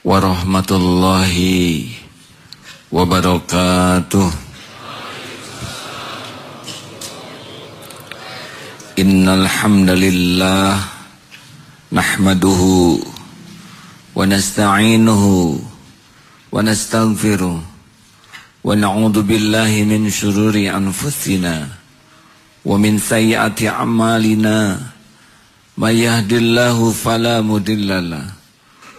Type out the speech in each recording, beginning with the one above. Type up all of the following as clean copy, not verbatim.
warahmatullahi wabarakatuh. Innal hamdalillah nahmaduhu wa nasta'inuhu wa nastaghfiruh wa na'udzu billahi min syururi anfusina wa min sayyiati a'malina may yahdihillahu fala mudhillalah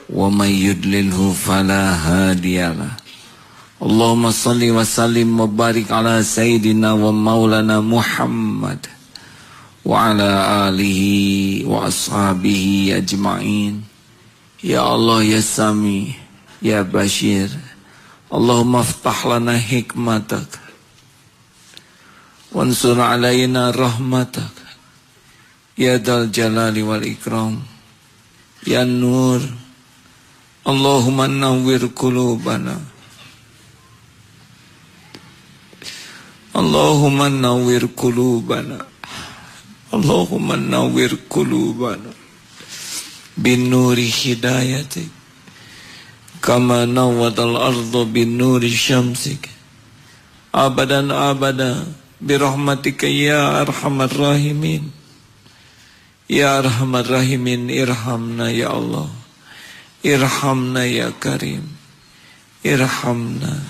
wa may yudlilhu fala hadiyalah. Allahumma shalli wa sallim wa barik ala sayyidina wa maulana Muhammad wa ala alihi wa ashabihi ajma'in. Ya Allah ya Sami ya Bashir, Allahumma aftah lana hikmatak wansur alayna rahmatak ya dal jalali wal ikram ya nur. Allahumma nawwir qulubana, Allahumma nawwir qulubana, Allahumma nawwir qulubana bin nuri hidayatik kama nawwatal ardu bin nuri syamsik abadan abada birahmatika ya arhamar rahimin. Ya arhamar rahimin, irhamna ya Allah, irhamna ya karim, irhamna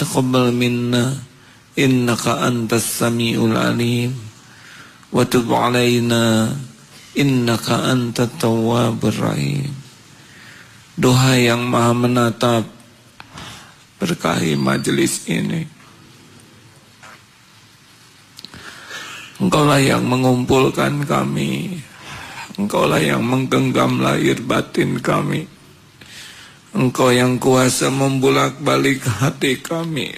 taqabbal minna innaka antas samiul alim wa tub alaina innaka antat tawwabur rahim. Doa yang maha menatap, berkahi majelis ini. Engkaulah yang mengumpulkan kami, Engkaulah yang menggenggam lahir batin kami, Engkau yang kuasa membulak-balik hati kami,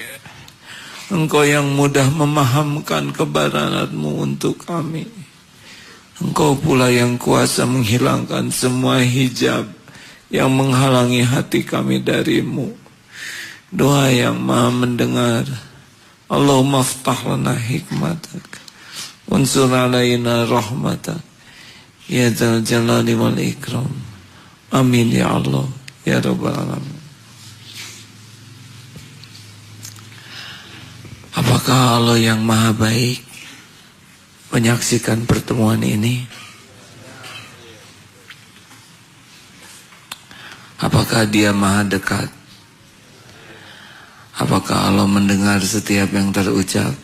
Engkau yang mudah memahamkan kebenaran-Mu untuk kami. Engkau pula yang kuasa menghilangkan semua hijab yang menghalangi hati kami dari-Mu. Doa yang maha mendengar. Allahumma aftah lana hikmatak wansur alayna rahmatak ya dzal jalali wal ikram. Amin ya Allah ya rabbal alamin. Apakah Allah yang maha baik menyaksikan pertemuan ini? Apakah Dia maha dekat? Apakah Allah mendengar setiap yang terucap?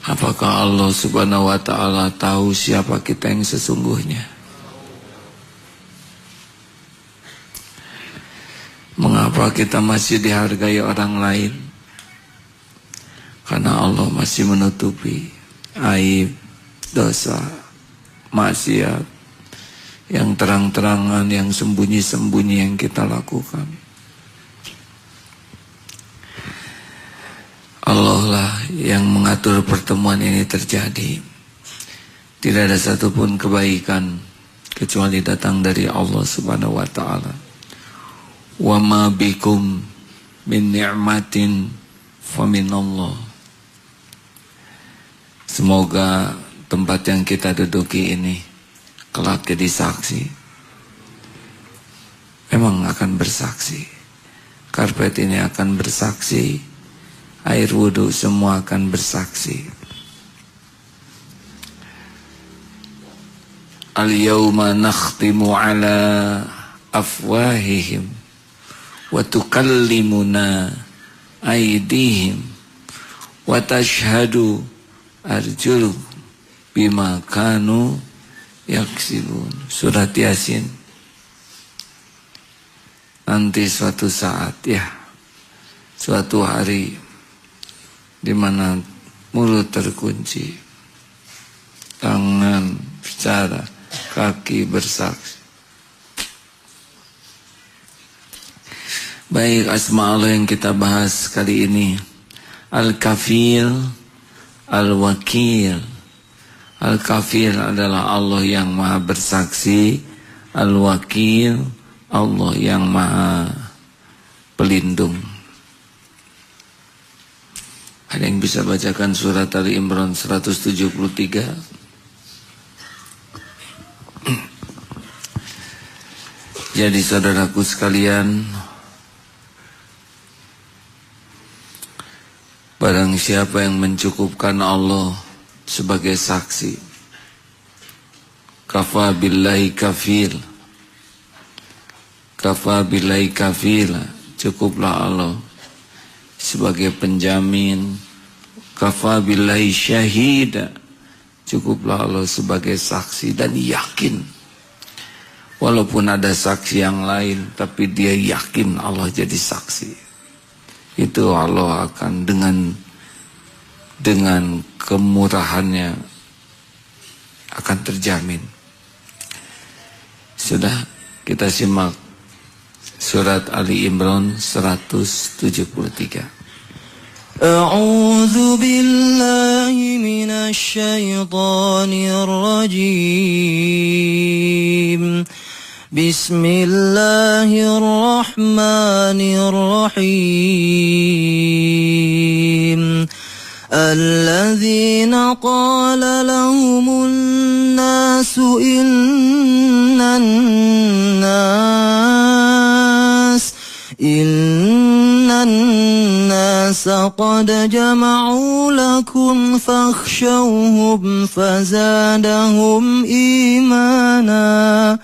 Apakah Allah subhanahu wa ta'ala tahu siapa kita yang sesungguhnya? Mengapa kita masih dihargai orang lain? Karena Allah masih menutupi aib, dosa, maksiat yang terang-terangan, yang sembunyi-sembunyi yang kita lakukan. Allah lah yang mengatur pertemuan ini terjadi. Tidak ada satupun kebaikan kecuali datang dari Allah subhanahu wa ta'ala. Wa ma bikum min ni'matin faminallah. Semoga tempat yang kita duduki ini kelak jadi saksi. Memang akan bersaksi. Karpet ini akan bersaksi. Air wudhu semua akan bersaksi. Al-yawma nakhtimu ala afwahihim wa tukallimuna aydihim wa tashhadu arjulu bima kanu yaksibun. Surat Yasin. Nanti suatu saat ya, suatu hari di mana mulut terkunci, tangan bicara, kaki bersaksi. Baik, asma Allah yang kita bahas kali ini, Al-Kafil, Al-Wakil. Al-Kafil adalah Allah yang maha bersaksi, Al-Wakil Allah yang maha pelindung. Ada yang bisa bacakan surat Ali Imran 173? Jadi saudaraku sekalian, barang siapa yang mencukupkan Allah sebagai saksi, kafa billahi kafil, kafa billahi kafil, cukuplah Allah sebagai penjamin, kafa billahi syahida, cukuplah Allah sebagai saksi. Dan yakin, walaupun ada saksi yang lain, tapi dia yakin Allah jadi saksi. Itu Allah akan dengan kemurahannya akan terjamin. Sudah, kita simak surat Ali Imran 173. A'udzu billahi minasy syaithanir rajim. Bismillahirrahmanirrahim. Alladzina qala lahumun nasu innan nas qad jama'u lakum fakhshawhum fazadahum imana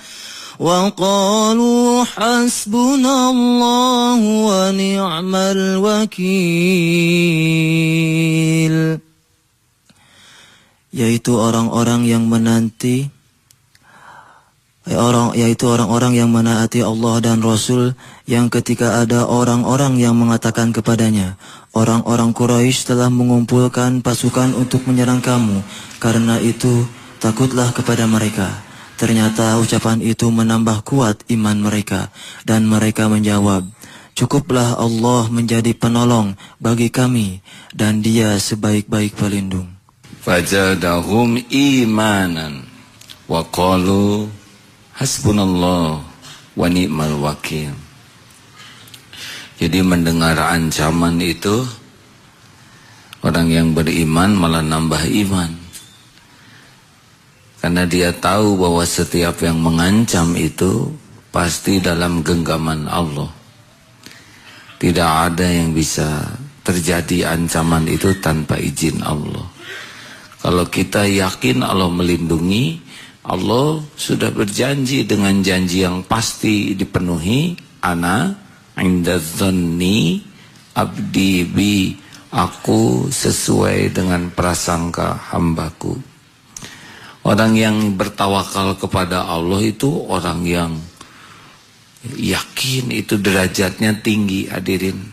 wa qalu hasbunallahu wa ni'mal wakil. Yaitu orang-orang yang menaati Allah dan Rasul, yang ketika ada orang-orang yang mengatakan kepadanya, orang-orang Quraisy telah mengumpulkan pasukan untuk menyerang kamu, karena itu takutlah kepada mereka. Ternyata ucapan itu menambah kuat iman mereka, dan mereka menjawab, cukuplah Allah menjadi penolong bagi kami, dan Dia sebaik-baik pelindung. Fazadahum imanan wa qalu hasbunallah wa ni'mal wakil. Jadi mendengar ancaman itu, orang yang beriman malah nambah iman. Karena dia tahu bahwa setiap yang mengancam itu pasti dalam genggaman Allah. Tidak ada yang bisa terjadi ancaman itu tanpa izin Allah. Kalau kita yakin Allah melindungi, Allah sudah berjanji dengan janji yang pasti dipenuhi. Ana inda dzanni abdi bi, aku sesuai dengan prasangka hambaku. Orang yang bertawakal kepada Allah itu orang yang yakin, itu derajatnya tinggi, hadirin.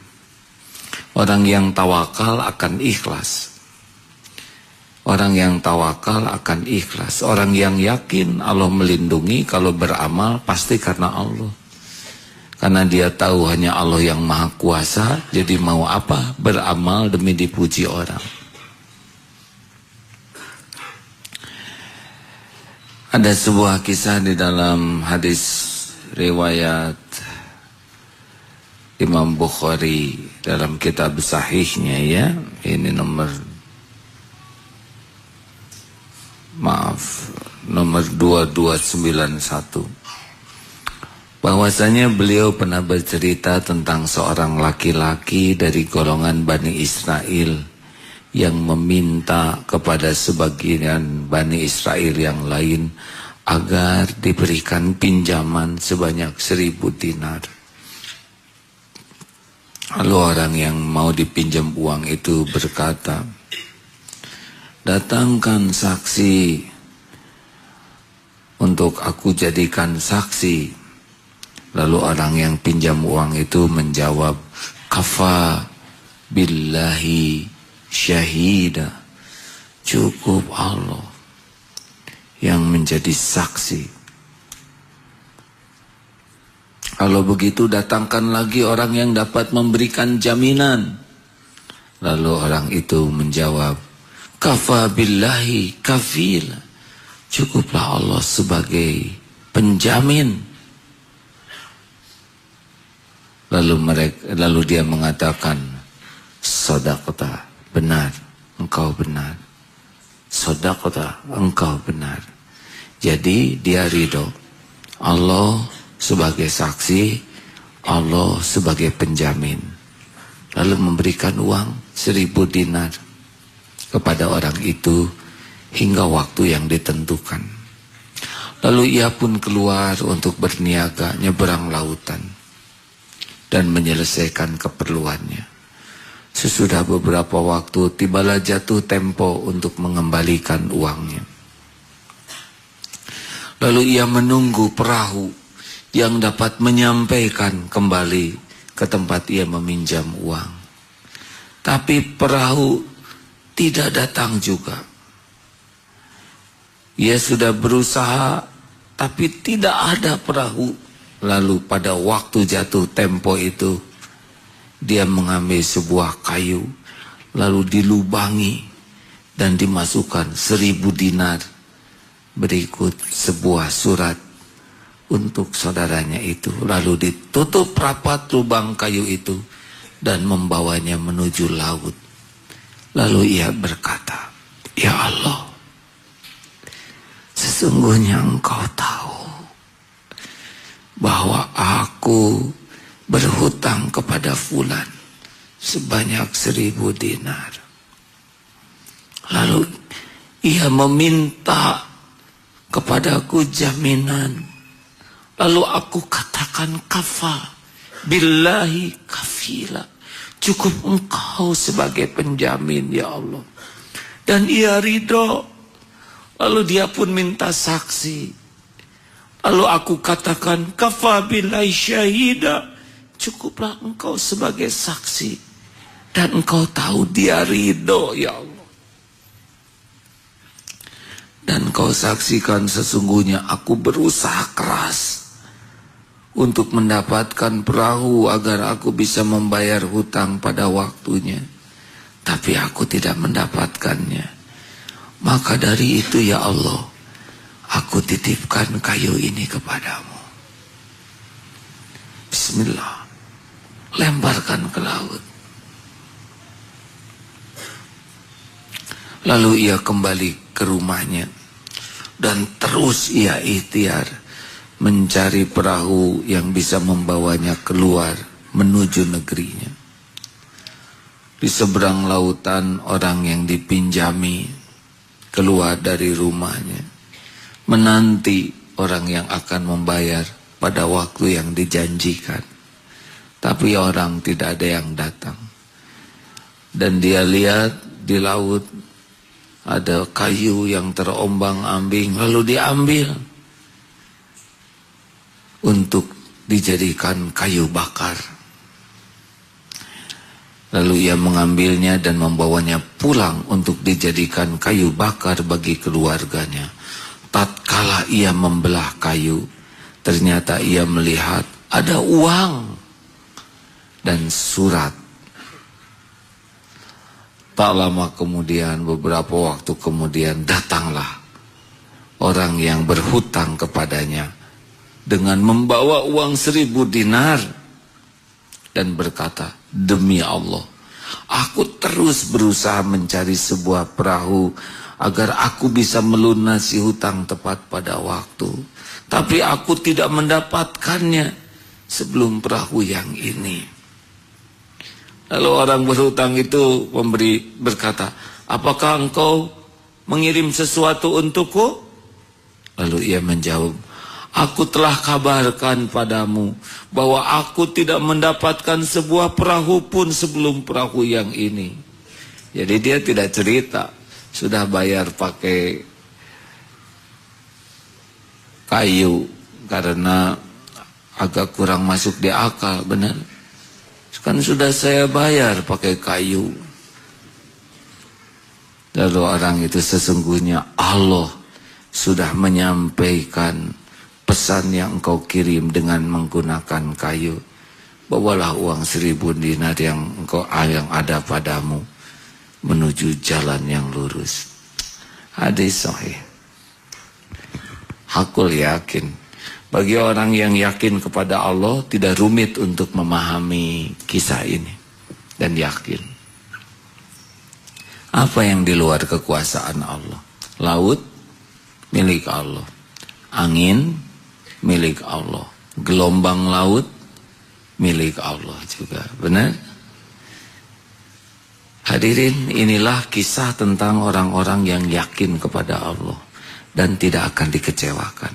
Orang yang tawakal akan ikhlas. Orang yang tawakal akan ikhlas. Orang yang yakin Allah melindungi, kalau beramal pasti karena Allah. Karena dia tahu hanya Allah yang maha kuasa, jadi mau apa? Beramal demi dipuji orang. Ada sebuah kisah di dalam hadis riwayat Imam Bukhari dalam kitab sahihnya, ya. Ini nomor 2291. Bahwasanya beliau pernah bercerita tentang seorang laki-laki dari golongan Bani Israel yang meminta kepada sebagian Bani Israel yang lain agar diberikan pinjaman sebanyak 1000 dinar. Lalu orang yang mau dipinjam uang itu berkata, datangkan saksi untuk aku jadikan saksi. Lalu orang yang pinjam uang itu menjawab, kafa billahi syahida, cukup Allah yang menjadi saksi. Kalau begitu datangkan lagi orang yang dapat memberikan jaminan. Lalu orang itu menjawab, kafa billahi kafil, cukuplah Allah sebagai penjamin. Lalu dia mengatakan, shadaqta, benar, engkau benar. Shadaqta, engkau benar. Jadi dia ridho. Allah sebagai saksi, Allah sebagai penjamin. Lalu memberikan uang 1000 dinar kepada orang itu hingga waktu yang ditentukan. Lalu ia pun keluar untuk berniaga nyeberang lautan dan menyelesaikan keperluannya. Sesudah beberapa waktu tibalah jatuh tempo untuk mengembalikan uangnya. Lalu ia menunggu perahu yang dapat menyampaikan kembali ke tempat ia meminjam uang. Tapi perahu tidak datang juga. Ia sudah berusaha tapi tidak ada perahu. Lalu pada waktu jatuh tempo itu dia mengambil sebuah kayu lalu dilubangi dan dimasukkan 1000 dinar. Berikut sebuah surat untuk saudaranya itu. Lalu ditutup rapat lubang kayu itu dan membawanya menuju laut. Lalu ia berkata, "Ya Allah, sesungguhnya Engkau tahu bahwa aku berhutang kepada fulan sebanyak 1000 dinar. Lalu ia meminta kepadaku jaminan. Lalu aku katakan kafa billahi kafila. Cukup Engkau sebagai penjamin ya Allah." Dan ia ridho. Lalu dia pun minta saksi. Lalu aku katakan kafa billahi syahida. Cukuplah Engkau sebagai saksi. Dan Engkau tahu dia ridho ya Allah. Dan Kau saksikan sesungguhnya aku berusaha keras untuk mendapatkan perahu agar aku bisa membayar hutang pada waktunya. Tapi aku tidak mendapatkannya. Maka dari itu ya Allah, aku titipkan kayu ini kepadamu. Bismillah. Lemparkan ke laut. Lalu ia kembali ke rumahnya dan terus ia ikhtiar mencari perahu yang bisa membawanya keluar menuju negerinya. Di seberang lautan orang yang dipinjami keluar dari rumahnya, menanti orang yang akan membayar pada waktu yang dijanjikan. Tapi orang tidak ada yang datang. Dan dia lihat di laut ada kayu yang terombang-ambing, lalu diambil untuk dijadikan kayu bakar. Lalu ia mengambilnya dan membawanya pulang untuk dijadikan kayu bakar bagi keluarganya. Tatkala ia membelah kayu, ternyata ia melihat ada uang dan surat. Tak lama kemudian, beberapa waktu kemudian, datanglah orang yang berhutang kepadanya dengan membawa uang 1000 dinar dan berkata, "Demi Allah, aku terus berusaha mencari sebuah perahu agar aku bisa melunasi hutang tepat pada waktu. Tapi aku tidak mendapatkannya sebelum perahu yang ini." Lalu orang berhutang itu berkata, "Apakah engkau mengirim sesuatu untukku?" Lalu ia menjawab, "Aku telah kabarkan padamu bahwa aku tidak mendapatkan sebuah perahu pun sebelum perahu yang ini." Jadi dia tidak cerita, sudah bayar pakai kayu karena agak kurang masuk di akal, benar? Kan sudah saya bayar pakai kayu. Lalu orang itu, "Sesungguhnya Allah sudah menyampaikan pesan yang engkau kirim dengan menggunakan kayu. Bawalah uang 1000 dinar yang ada padamu menuju jalan yang lurus." Hadis sahih. Hakul yakin. Bagi orang yang yakin kepada Allah, tidak rumit untuk memahami kisah ini dan yakin. Apa yang di luar kekuasaan Allah? Laut milik Allah, angin milik Allah, gelombang laut milik Allah juga. Benar? Hadirin, inilah kisah tentang orang-orang yang yakin kepada Allah dan tidak akan dikecewakan.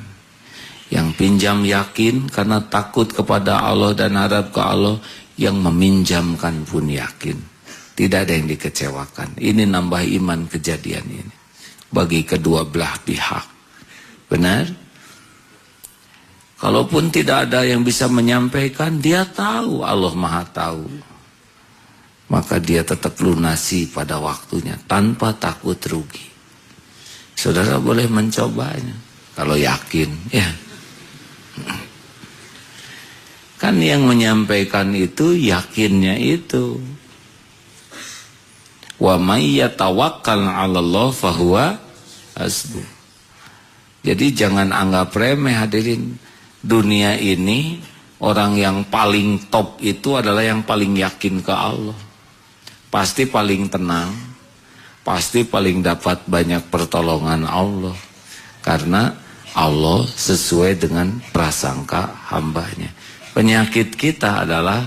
Yang pinjam yakin karena takut kepada Allah dan harap ke Allah, yang meminjamkan pun yakin. Tidak ada yang dikecewakan. Ini nambah iman kejadian ini bagi kedua belah pihak. Benar? Kalaupun tidak ada yang bisa menyampaikan, dia tahu, Allah Maha tahu. Maka dia tetap lunasi pada waktunya tanpa takut rugi. Saudara boleh mencobanya kalau yakin, ya. Kan yang menyampaikan itu yakinnya itu. Wa may yatawakkal 'alallah fahuwa hasbuh. Jadi jangan anggap remeh hadirin. Dunia ini orang yang paling top itu adalah yang paling yakin ke Allah. Pasti paling tenang, pasti paling dapat banyak pertolongan Allah. Karena Allah sesuai dengan prasangka hambanya. Penyakit kita adalah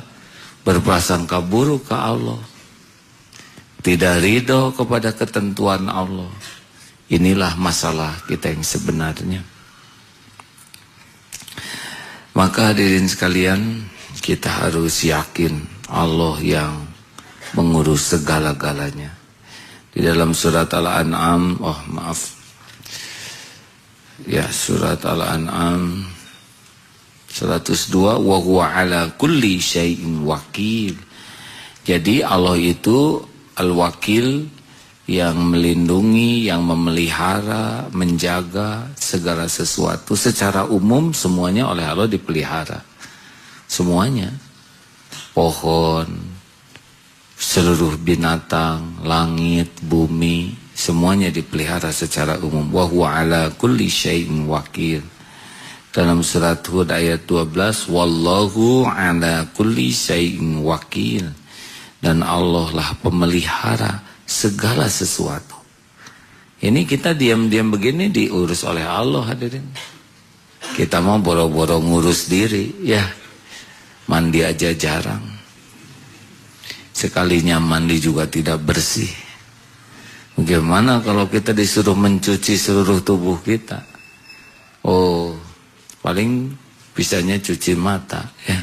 berprasangka buruk ke Allah. Tidak ridho kepada ketentuan Allah. Inilah masalah kita yang sebenarnya. Maka hadirin sekalian, kita harus yakin Allah yang mengurus segala-galanya. Di dalam surat Al-An'am, surat Al-An'am 102, wa huwa ala kulli syai'in wakil. Jadi Allah itu al-wakil, yang melindungi, yang memelihara, menjaga segala sesuatu. Secara umum semuanya oleh Allah dipelihara. Semuanya. Pohon, seluruh binatang, langit, bumi, semuanya dipelihara secara umum. Wa huwa ala kulli syai'in wakil. Dalam surat Hud ayat 12, wallahu ala kulli syai'in wakil. Dan Allah lah pemelihara segala sesuatu. Ini kita diam-diam begini diurus oleh Allah hadirin. Kita mau boro-boro ngurus diri, ya. Mandi aja jarang. Sekalinya mandi juga tidak bersih. Bagaimana kalau kita disuruh mencuci seluruh tubuh kita? Oh, paling bisanya cuci mata, ya.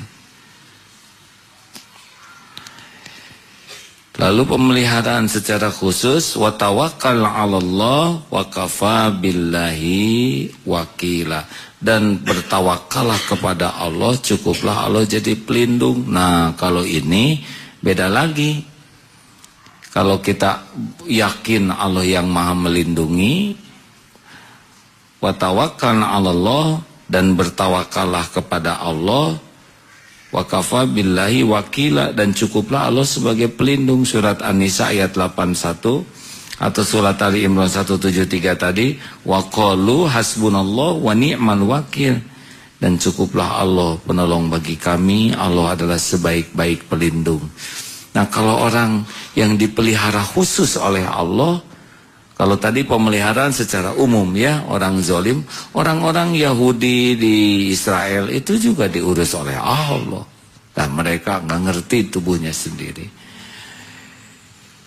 Lalu pemeliharaan secara khusus, wa tawakkal 'alallah wa kafa billahi wakila. Dan bertawakallah kepada Allah, cukuplah Allah jadi pelindung. Nah, kalau ini beda lagi. Kalau kita yakin Allah yang Maha melindungi, wa tawakkal 'alallah, dan bertawakallah kepada Allah, wa kafa billahi wakila, dan cukuplah Allah sebagai pelindung. Surat An-Nisa ayat 81 atau surat Ali Imran 173 tadi, wa qalu hasbunallah wa ni'mal wakil, dan cukuplah Allah penolong bagi kami, Allah adalah sebaik-baik pelindung. Nah, kalau orang yang dipelihara khusus oleh Allah, kalau tadi pemeliharaan secara umum, ya, orang zalim, orang-orang Yahudi di Israel itu juga diurus oleh Allah. Dan mereka nggak ngerti tubuhnya sendiri.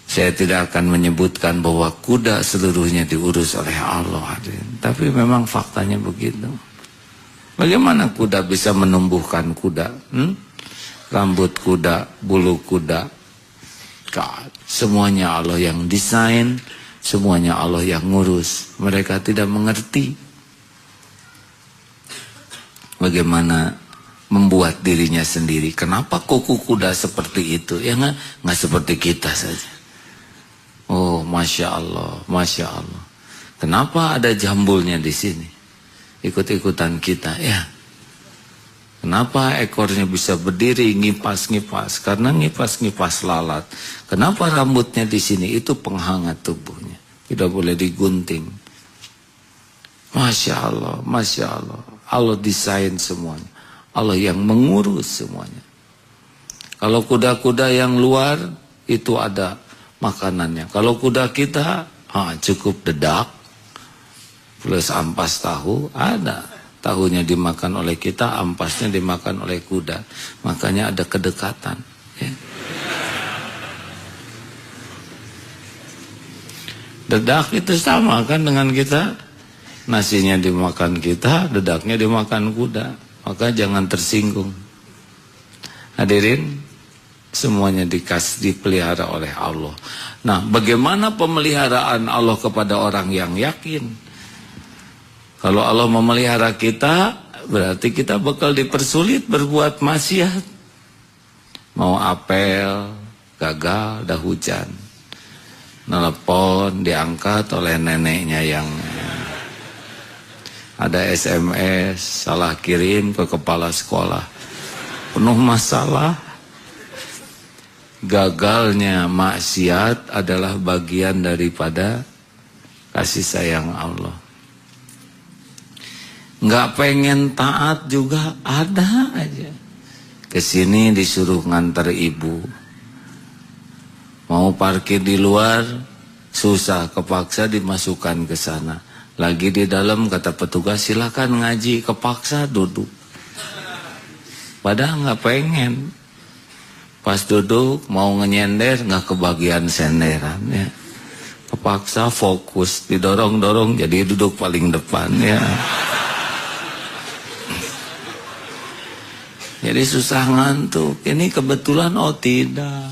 Saya tidak akan menyebutkan bahwa kuda seluruhnya diurus oleh Allah. Tapi memang faktanya begitu. Bagaimana kuda bisa menumbuhkan kuda? Rambut kuda, bulu kuda. Semuanya Allah yang desain. Semuanya Allah yang ngurus. Mereka tidak mengerti bagaimana membuat dirinya sendiri. Kenapa kuku kuda seperti itu? Ya nggak seperti kita saja. Oh, Masya Allah, Masya Allah. Kenapa ada jambulnya di sini? Ikut-ikutan kita, ya. Kenapa ekornya bisa berdiri ngipas-ngipas? Karena ngipas-ngipas lalat. Kenapa rambutnya di sini? Itu penghangat tubuhnya. Tidak boleh digunting. Masya Allah, Masya Allah. Allah desain semuanya. Allah yang mengurus semuanya. Kalau kuda-kuda yang luar itu ada makanannya. Kalau kuda kita cukup dedak plus ampas tahu ada. tahunya dimakan oleh kita, ampasnya dimakan oleh kuda. Makanya ada kedekatan. Ya. Dedak itu sama kan dengan kita. Nasinya dimakan kita, dedaknya dimakan kuda. Maka jangan tersinggung. Hadirin, semuanya dipelihara oleh Allah. Nah, bagaimana pemeliharaan Allah kepada orang yang yakin? Kalau Allah memelihara kita, berarti kita bakal dipersulit berbuat maksiat. Mau apel, gagal, dah hujan. Nelpon, diangkat oleh neneknya yang ada SMS, salah kirim ke kepala sekolah. Penuh masalah. Gagalnya maksiat adalah bagian daripada kasih sayang Allah. Nggak pengen taat juga ada aja. Kesini disuruh nganter ibu. Mau parkir di luar susah, kepaksa dimasukkan ke sana. Lagi di dalam kata petugas silakan ngaji, kepaksa duduk. Padahal nggak pengen. Pas duduk mau ngenyender nggak kebagian senderan ya. Kepaksa fokus, didorong-dorong jadi duduk paling depan ya. Jadi susah ngantuk. Ini kebetulan oh tidak.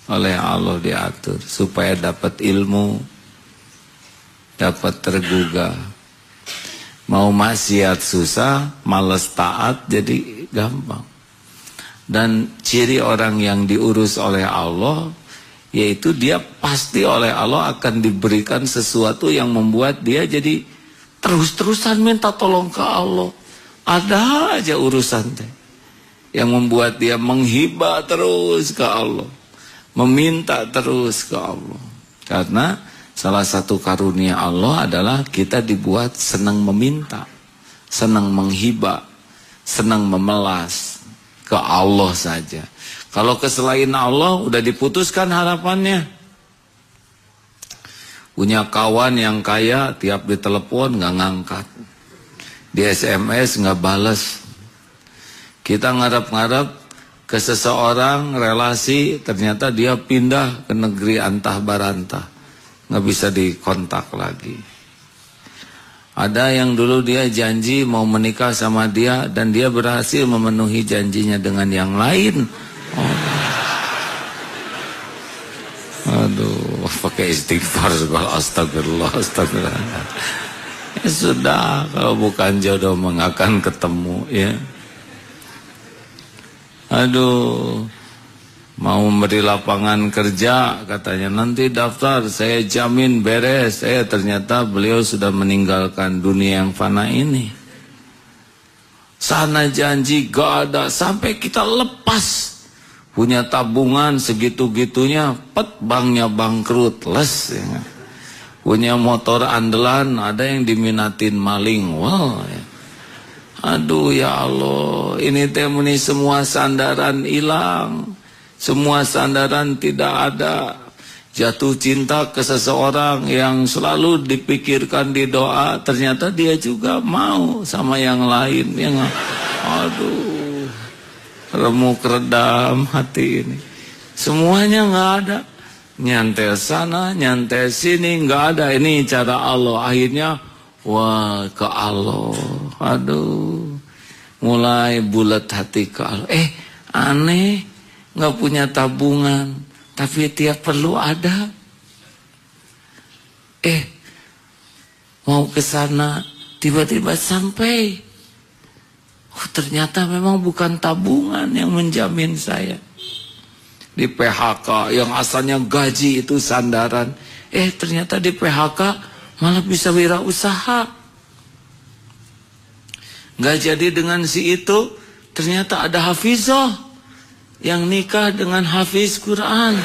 Oleh Allah diatur supaya dapat ilmu, dapat tergugah. Mau maksiat susah, males taat jadi gampang. Dan ciri orang yang diurus oleh Allah, yaitu dia pasti oleh Allah akan diberikan sesuatu yang membuat dia jadi terus-terusan minta tolong ke Allah. Ada aja urusan teh yang membuat dia menghibah terus ke Allah, meminta terus ke Allah. Karena salah satu karunia Allah adalah kita dibuat senang meminta, senang menghibah, senang memelas ke Allah saja. Kalau ke selain Allah udah diputuskan harapannya. Punya kawan yang kaya, tiap ditelepon nggak ngangkat, di SMS nggak balas. Kita ngarap-ngarap ke seseorang relasi, ternyata dia pindah ke negeri antah barantah, nggak bisa dikontak lagi. Ada yang dulu dia janji mau menikah sama dia dan dia berhasil memenuhi janjinya dengan yang lain. Oh. Aduh, pakai istighfar segala, astagfirullah, astagfirullah. Ya sudah, kalau bukan jodoh nggak akan ketemu ya. Aduh, mau memberi lapangan kerja, katanya nanti daftar, saya jamin beres. Ternyata beliau sudah meninggalkan dunia yang fana ini. Sana janji gak ada, sampai kita lepas. Punya tabungan segitu-gitunya, banknya bangkrut, les. Ya. Punya motor andalan, ada yang diminatin maling, wow. Ya. Aduh ya Allah, ini temuni semua sandaran hilang. Semua sandaran tidak ada. Jatuh cinta ke seseorang yang selalu dipikirkan di doa, ternyata dia juga mau sama yang lain. Ya, aduh, remuk redam hati ini. Semuanya nggak ada. Nyantel sana, nyantel sini, nggak ada. Ini cara Allah. Akhirnya, wah ke Allah. Aduh, mulai bulat hati ke Allah. Aneh. Nggak punya tabungan, tapi tiap perlu ada. Mau ke sana, tiba-tiba sampai. Oh, ternyata memang bukan tabungan yang menjamin saya. Di PHK, yang asalnya gaji itu sandaran. Ternyata di PHK malah bisa wirausaha. Nggak jadi dengan si itu, ternyata ada hafizah yang nikah dengan hafiz Quran.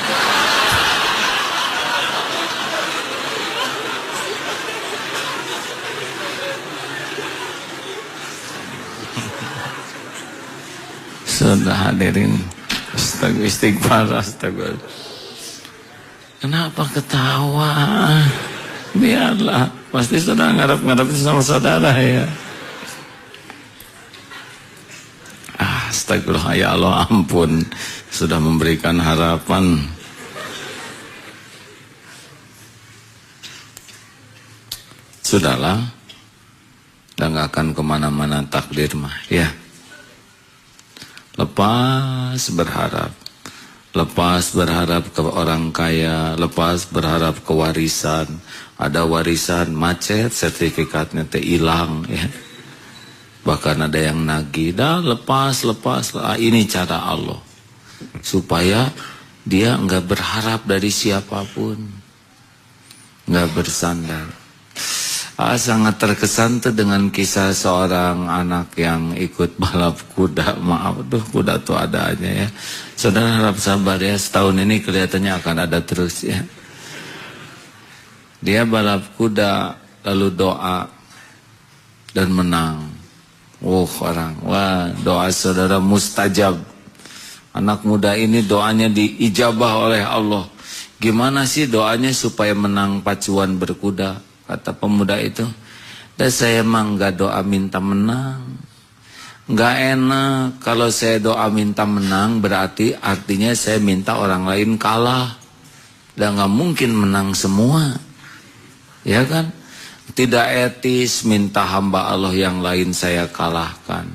Sudah hadirin, istighfar, astagfirullah. Kenapa ketawa? Biarlah, pasti sudah ngarap-ngarap sama saudara ya. Astagfirullah, ya Allah ampun, sudah memberikan harapan. Sudahlah, dan gak akan kemana-mana takdir mah, ya. Lepas berharap ke orang kaya, lepas berharap ke warisan. Ada warisan macet, sertifikatnya teh hilang, ya. Bahkan ada yang nagih, dah lepas. Ini cara Allah supaya dia enggak berharap dari siapapun, enggak bersandar. Sangat terkesan tuh dengan kisah seorang anak yang ikut balap kuda. Maaf tuh, kuda tuh ada aja ya. Saudara harap sabar ya, setahun ini kelihatannya akan ada terus ya. Dia balap kuda lalu doa dan menang. Wah, doa saudara mustajab. Anak muda ini doanya diijabah oleh Allah. Gimana sih doanya supaya menang pacuan berkuda? Kata pemuda itu, dan saya emang gak doa minta menang. Gak enak kalau saya doa minta menang, berarti artinya saya minta orang lain kalah. Dan gak mungkin menang semua, ya kan? Tidak etis minta hamba Allah yang lain saya kalahkan.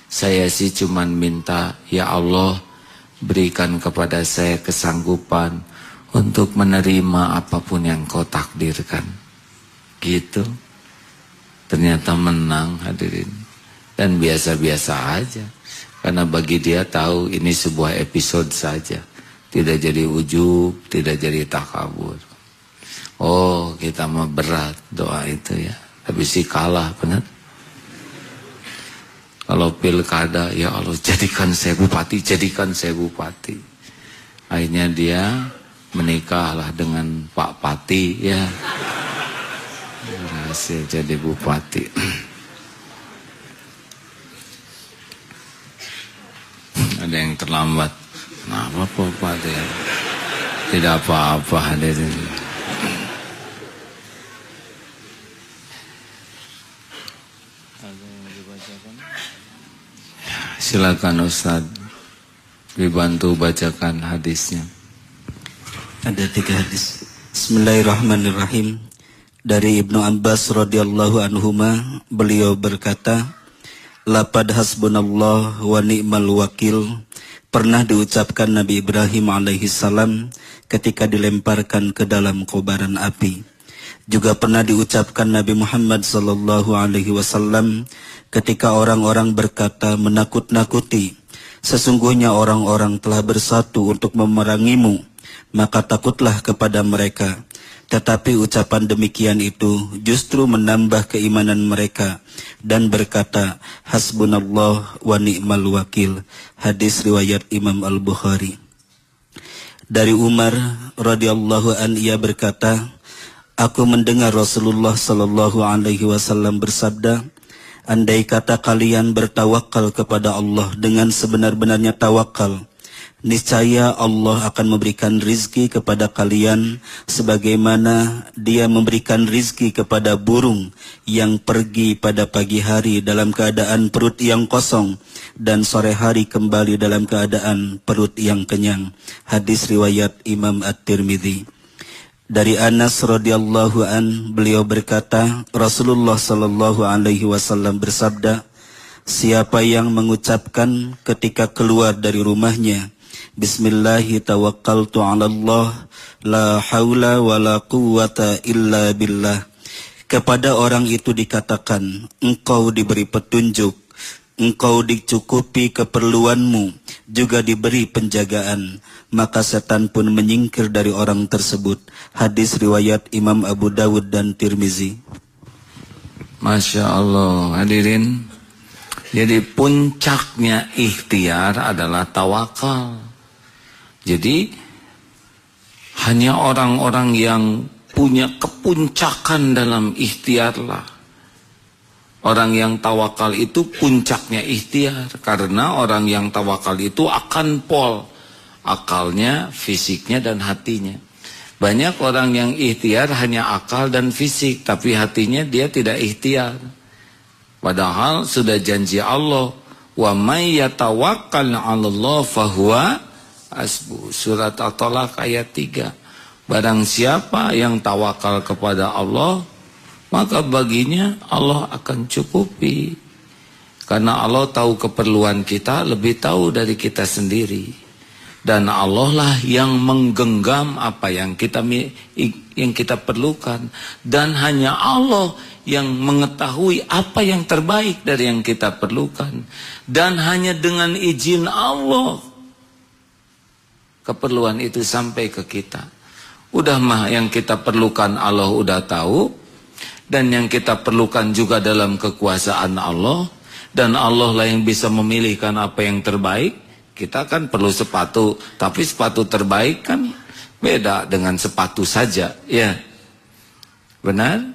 Saya sih cuman minta, ya Allah berikan kepada saya kesanggupan untuk menerima apapun yang kau takdirkan. Gitu. Ternyata menang, hadirin. Dan biasa-biasa aja. Karena bagi dia tahu ini sebuah episode saja. Tidak jadi ujub, tidak jadi takabur. Oh, kita mah berat doa itu ya. Tapi sih kalah, benar. Kalau pilkada, ya Allah jadikan saya bupati, jadikan saya bupati. Akhirnya dia menikahlah dengan Pak Pati ya. Berhasil jadi bupati. Ada yang terlambat. Nah, apa bupati ya? Tidak apa-apa hadirin. Silakan Ustaz, dibantu bacakan hadisnya. Ada 3 hadis. Bismillahirrahmanirrahim. Dari Ibnu Abbas radhiyallahu anhuma, beliau berkata, "Laqad hasbunallah wa ni'mal wakil" pernah diucapkan Nabi Ibrahim alaihi salam ketika dilemparkan ke dalam kobaran api. Juga pernah diucapkan Nabi Muhammad sallallahu alaihi wasallam ketika orang-orang berkata menakut-nakuti, "Sesungguhnya orang-orang telah bersatu untuk memerangimu, maka takutlah kepada mereka." Tetapi ucapan demikian itu justru menambah keimanan mereka dan berkata, "Hasbunallah wa ni'mal wakil." Hadis riwayat Imam Al-Bukhari. Dari Umar radhiyallahu an, ia berkata, "Aku mendengar Rasulullah sallallahu alaihi wasallam bersabda, andai kata kalian bertawakal kepada Allah dengan sebenar-benarnya tawakal, niscaya Allah akan memberikan rizki kepada kalian sebagaimana Dia memberikan rizki kepada burung yang pergi pada pagi hari dalam keadaan perut yang kosong dan sore hari kembali dalam keadaan perut yang kenyang." Hadis riwayat Imam At-Tirmidzi. Dari Anas radhiyallahu an, beliau berkata, Rasulullah sallallahu alaihi wasallam bersabda, "Siapa yang mengucapkan ketika keluar dari rumahnya, Bismillahi tawakkaltu 'ala Allah, la haula wa la quwwata illa billah." Kepada orang itu dikatakan, engkau diberi petunjuk, engkau dicukupi keperluanmu, juga diberi penjagaan, maka setan pun menyingkir dari orang tersebut. Hadis riwayat Imam Abu Dawud dan Tirmizi. Masya Allah, hadirin. Jadi puncaknya ikhtiar adalah tawakal. Jadi hanya orang-orang yang punya kepuncakan dalam ikhtiarlah. Orang yang tawakal itu puncaknya ikhtiar. Karena orang yang tawakal itu akan pol. Akalnya, fisiknya, dan hatinya. Banyak orang yang ikhtiar hanya akal dan fisik. Tapi hatinya dia tidak ikhtiar. Padahal sudah janji Allah. Wa may yatawakkal 'alallah fahuwa hasbuh. Surat At-Talaq ayat 3. Barang siapa yang tawakal kepada Allah, maka baginya Allah akan cukupi. Karena Allah tahu keperluan kita, lebih tahu dari kita sendiri. Dan Allah lah yang menggenggam apa yang kita perlukan. Dan hanya Allah yang mengetahui apa yang terbaik dari yang kita perlukan. Dan hanya dengan izin Allah keperluan itu sampai ke kita. Udah mah yang kita perlukan Allah udah tahu. Dan yang kita perlukan juga dalam kekuasaan Allah. Dan Allah lah yang bisa memilihkan apa yang terbaik. Kita kan perlu sepatu. Tapi sepatu terbaik kan beda dengan sepatu saja. Ya, benar?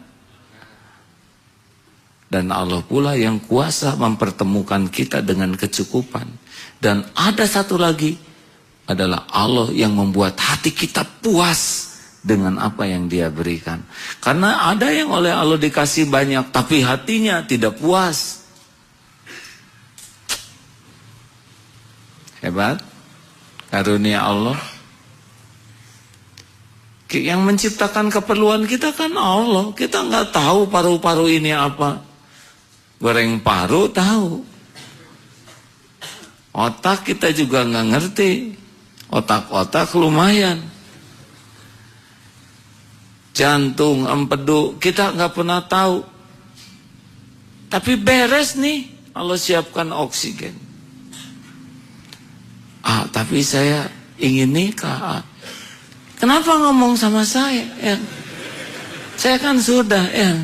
Dan Allah pula yang kuasa mempertemukan kita dengan kecukupan. Dan ada satu lagi, adalah Allah yang membuat hati kita puas dengan apa yang Dia berikan. Karena ada yang oleh Allah dikasih banyak, tapi hatinya tidak puas. Hebat karunia Allah. Yang menciptakan keperluan kita kan Allah. Kita nggak tahu paru-paru ini apa. Goreng paru tahu. Otak kita juga nggak ngerti. Otak-otak lumayan. Jantung, empedu, kita nggak pernah tahu. Tapi beres nih, Allah siapkan oksigen. Tapi saya ingin nikah. Kenapa ngomong sama saya? Ya. Saya kan sudah. Ya.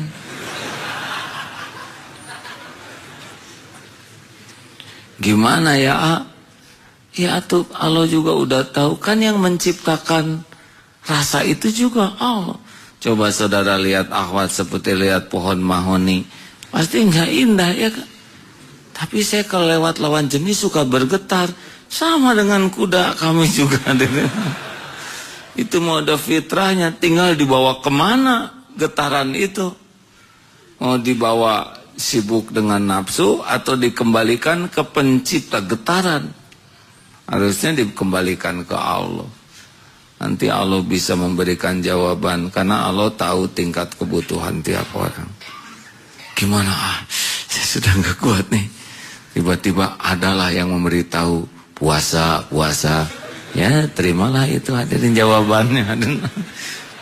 Gimana ya? Ya tuh Allah juga udah tahu. Kan yang menciptakan rasa itu juga Allah. Coba saudara lihat akhwat seperti lihat pohon mahoni. Pasti nggak indah ya kan? Tapi saya kalau lewat lawan jenis suka bergetar. Sama dengan kuda kami juga. Itu mau ada fitrahnya. Tinggal dibawa kemana getaran itu. Mau dibawa sibuk dengan nafsu atau dikembalikan ke pencipta getaran. Harusnya dikembalikan ke Allah. Nanti Allah bisa memberikan jawaban. Karena Allah tahu tingkat kebutuhan tiap orang. Gimana? Saya sudah gak kuat nih. Tiba-tiba adalah yang memberitahu puasa. Ya terimalah itu, hadirin jawabannya.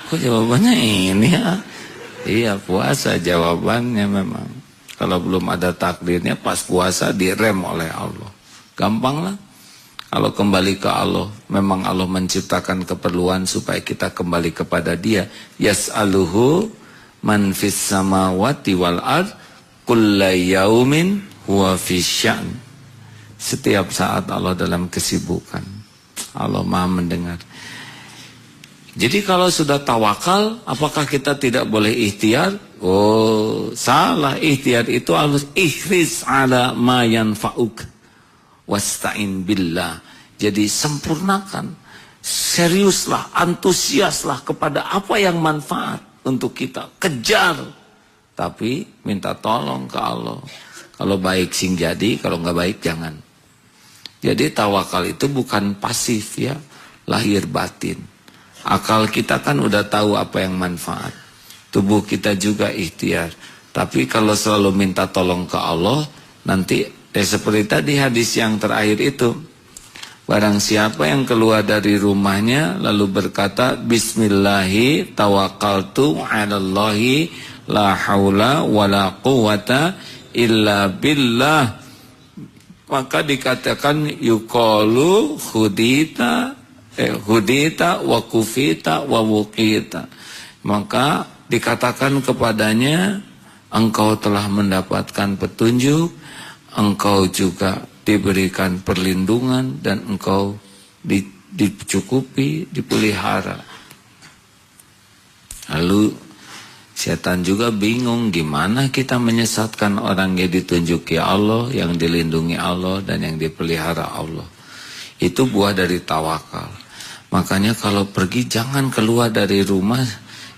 Kok jawabannya ini ya? Iya puasa jawabannya memang. Kalau belum ada takdirnya pas puasa direm oleh Allah. Gampang lah. Kalau kembali ke Allah, memang Allah menciptakan keperluan supaya kita kembali kepada Dia. Yas'aluhu man fis samawati wal ard kulla yaumin huwa fisyan. Setiap saat Allah dalam kesibukan. Allah Maha mendengar. Jadi kalau sudah tawakal, apakah kita tidak boleh ikhtiar? Oh, salah. Ikhtiar itu harus ihris ala ma yanfa'uk. Wasta'in billah. Jadi sempurnakan, seriuslah, antusiaslah kepada apa yang manfaat untuk kita. Kejar, tapi minta tolong ke Allah. Kalau baik sing jadi, kalau nggak baik jangan. Jadi tawakal itu bukan pasif ya, lahir batin. Akal kita kan udah tahu apa yang manfaat. Tubuh kita juga ikhtiar. Tapi kalau selalu minta tolong ke Allah, nanti seperti tadi hadis yang terakhir itu, barang siapa yang keluar dari rumahnya lalu berkata bismillahi tawakkaltu 'alallahi la haula wala quwata illa billah, maka dikatakan yuqalu hudita wa kufita wa wuqita, maka dikatakan kepadanya engkau telah mendapatkan petunjuk, engkau juga diberikan perlindungan, dan engkau dicukupi, dipelihara. Lalu setan juga bingung gimana kita menyesatkan orang yang ditunjuki Allah, yang dilindungi Allah, dan yang dipelihara Allah. Itu buah dari tawakal. Makanya kalau pergi jangan keluar dari rumah,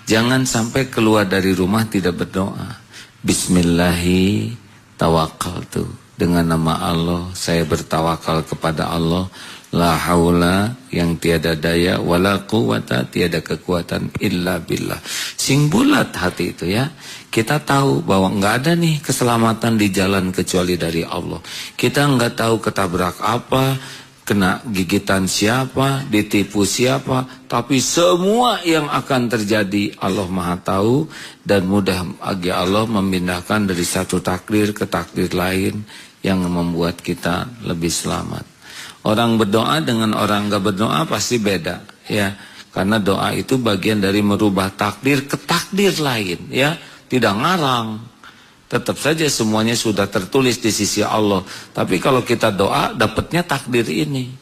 jangan sampai keluar dari rumah tidak berdoa. Bismillahi tawakkaltu. dengan nama Allah, saya bertawakal kepada Allah. La haula, yang tiada daya, wala quwata, tiada kekuatan, illa billah. Sing bulat hati itu ya. Kita tahu bahwa enggak ada nih keselamatan di jalan kecuali dari Allah. Kita enggak tahu ketabrak apa, kena gigitan siapa, ditipu siapa, tapi semua yang akan terjadi Allah Maha tahu, dan mudah bagi Allah memindahkan dari satu takdir ke takdir lain yang membuat kita lebih selamat. Orang berdoa dengan orang enggak berdoa pasti beda, ya. Karena doa itu bagian dari merubah takdir ke takdir lain, ya. Tidak ngarang. Tetap saja semuanya sudah tertulis di sisi Allah. Tapi kalau kita doa dapatnya takdir ini.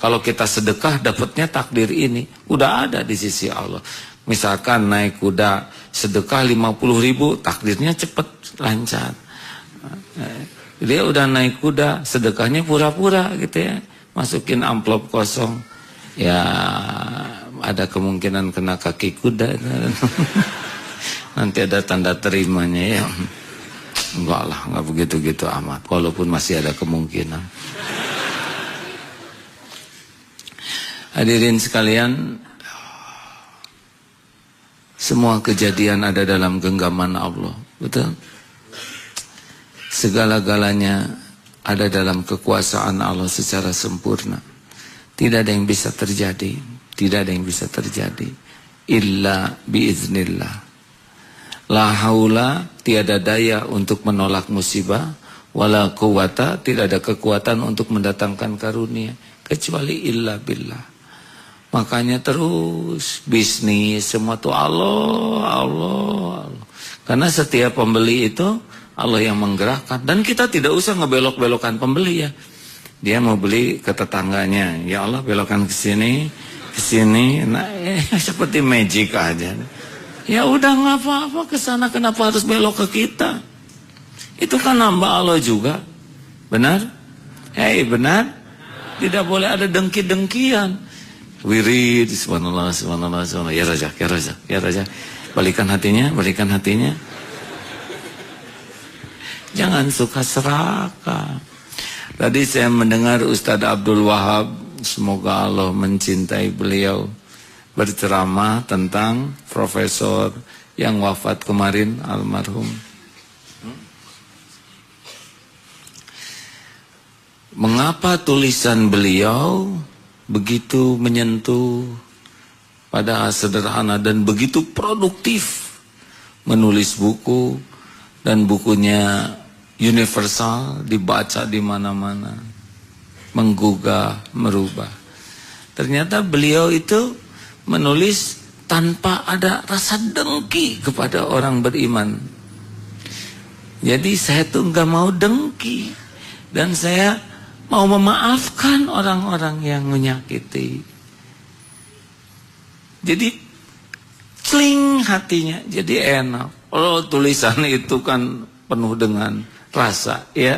Kalau kita sedekah dapatnya takdir ini. Udah ada di sisi Allah. Misalkan naik kuda sedekah 50.000, takdirnya cepat, lancar. Dia udah naik kuda, sedekahnya pura-pura gitu ya. Masukin amplop kosong. Ya ada kemungkinan kena kaki kuda. Nanti ada tanda terimanya ya. Enggak lah, enggak begitu-gitu amat. Walaupun masih ada kemungkinan. Hadirin sekalian, semua kejadian ada dalam genggaman Allah. Betul? Segala-galanya ada dalam kekuasaan Allah secara sempurna. Tidak ada yang bisa terjadi. Tidak ada yang bisa terjadi. Illa biiznillah. La haula, tiada daya untuk menolak musibah. Wala quwata, tidak ada kekuatan untuk mendatangkan karunia. Kecuali illa billah. Makanya terus bisnis semua tuh Allah, Allah, Allah. Karena setiap pembeli itu Allah yang menggerakkan. Dan kita tidak usah ngebelok-belokan pembeli ya. Dia mau beli ke tetangganya. Ya Allah belokkan ke sini, ke sini. Nah, seperti magic aja. Ya udah nggak apa-apa ke sana, kenapa harus belok ke kita? Itu kan hamba Allah juga. Benar? Benar? Tidak boleh ada dengki-dengkian. Wirid, subhanallah, subhanallah, subhanallah. Ya Raja, ya Raja, ya Raja. Balikan hatinya, balikan hatinya. Jangan suka serakah. Tadi saya mendengar Ustadz Abdul Wahab, semoga Allah mencintai beliau, berceramah tentang profesor yang wafat kemarin, almarhum. Mengapa tulisan beliau begitu menyentuh, padahal sederhana dan begitu produktif, menulis buku dan bukunya universal, dibaca di mana-mana, menggugah, merubah. Ternyata beliau itu menulis tanpa ada rasa dengki kepada orang beriman. Jadi saya tuh nggak mau dengki, dan saya mau memaafkan orang-orang yang menyakiti. Jadi cling hatinya, jadi enak. Kalau tulisan itu kan penuh dengan rasa, ya.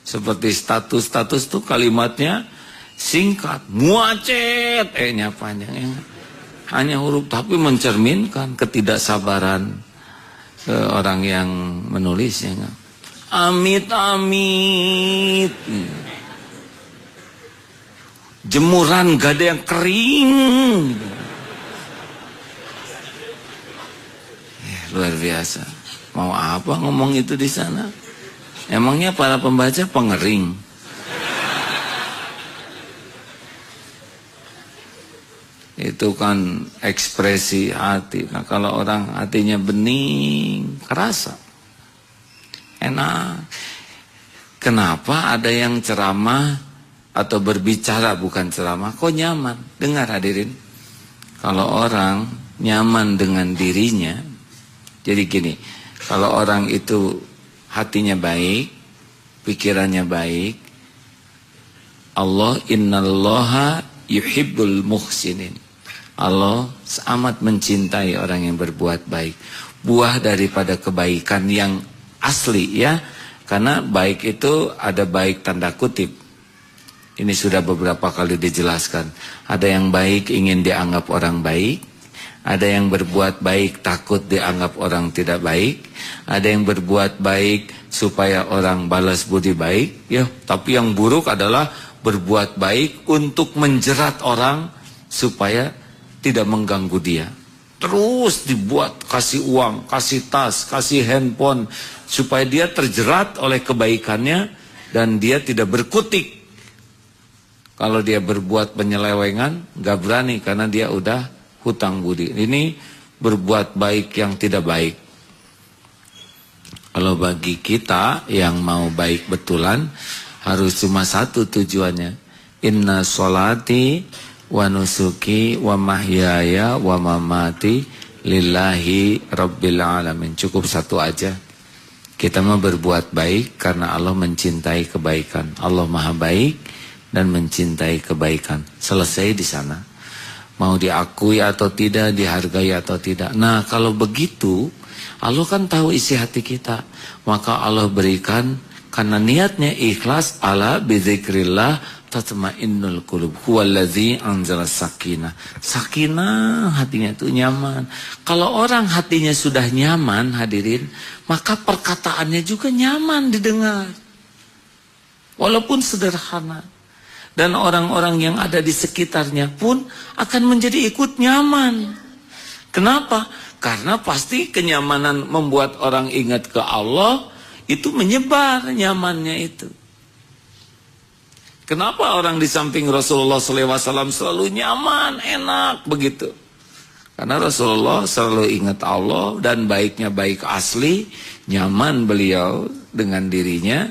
Seperti status-status tuh kalimatnya singkat, muacet, nya panjang, ya. Hanya huruf, tapi mencerminkan ketidaksabaran orang yang menulisnya. Amit amit, jemuran gak ada yang kering. Luar biasa. Mau apa ngomong itu di sana? Emangnya para pembaca pengering? Itu kan ekspresi hati. Nah kalau orang hatinya bening, kerasa, enak. Kenapa ada yang ceramah atau berbicara bukan ceramah, kok nyaman? Dengar hadirin, kalau orang nyaman dengan dirinya, jadi gini, kalau orang itu hatinya baik, pikirannya baik, Allah innallaha yuhibbul muhsinin. Allah amat mencintai orang yang berbuat baik. Buah daripada kebaikan yang asli, ya. Karena baik itu ada baik tanda kutip. Ini sudah beberapa kali dijelaskan. Ada yang baik ingin dianggap orang baik, Ada yang berbuat baik takut dianggap orang tidak baik. Ada yang berbuat baik supaya orang balas budi baik. Ya, tapi yang buruk adalah berbuat baik untuk menjerat orang supaya tidak mengganggu dia. Terus dibuat, kasih uang, kasih tas, kasih handphone, supaya dia terjerat oleh kebaikannya dan dia tidak berkutik. Kalau dia berbuat penyelewengan, gak berani karena dia udah hutang budi. Ini berbuat baik yang tidak baik. Kalau bagi kita yang mau baik betulan, harus cuma satu tujuannya. Inna sholati wa nusuki wa mahyaya wa mamati lillahi rabbil alamin. Cukup satu aja. Kita mau berbuat baik karena Allah mencintai kebaikan. Allah maha baik dan mencintai kebaikan. Selesai di sana. Mau diakui atau tidak, dihargai atau tidak. Nah, kalau begitu, Allah kan tahu isi hati kita. Maka Allah berikan, karena niatnya ikhlas, ala bizikrillah tatma'innul qulub. Huwallazi anzala sakinah. Sakinah, hatinya itu nyaman. Kalau orang hatinya sudah nyaman, hadirin, maka perkataannya juga nyaman didengar. Walaupun sederhana. Dan orang-orang yang ada di sekitarnya pun akan menjadi ikut nyaman. Kenapa? Karena pasti kenyamanan membuat orang ingat ke Allah, itu menyebar nyamannya itu. Kenapa orang di samping Rasulullah SAW selalu nyaman, enak begitu? Karena Rasulullah selalu ingat Allah dan baiknya baik asli, nyaman beliau dengan dirinya,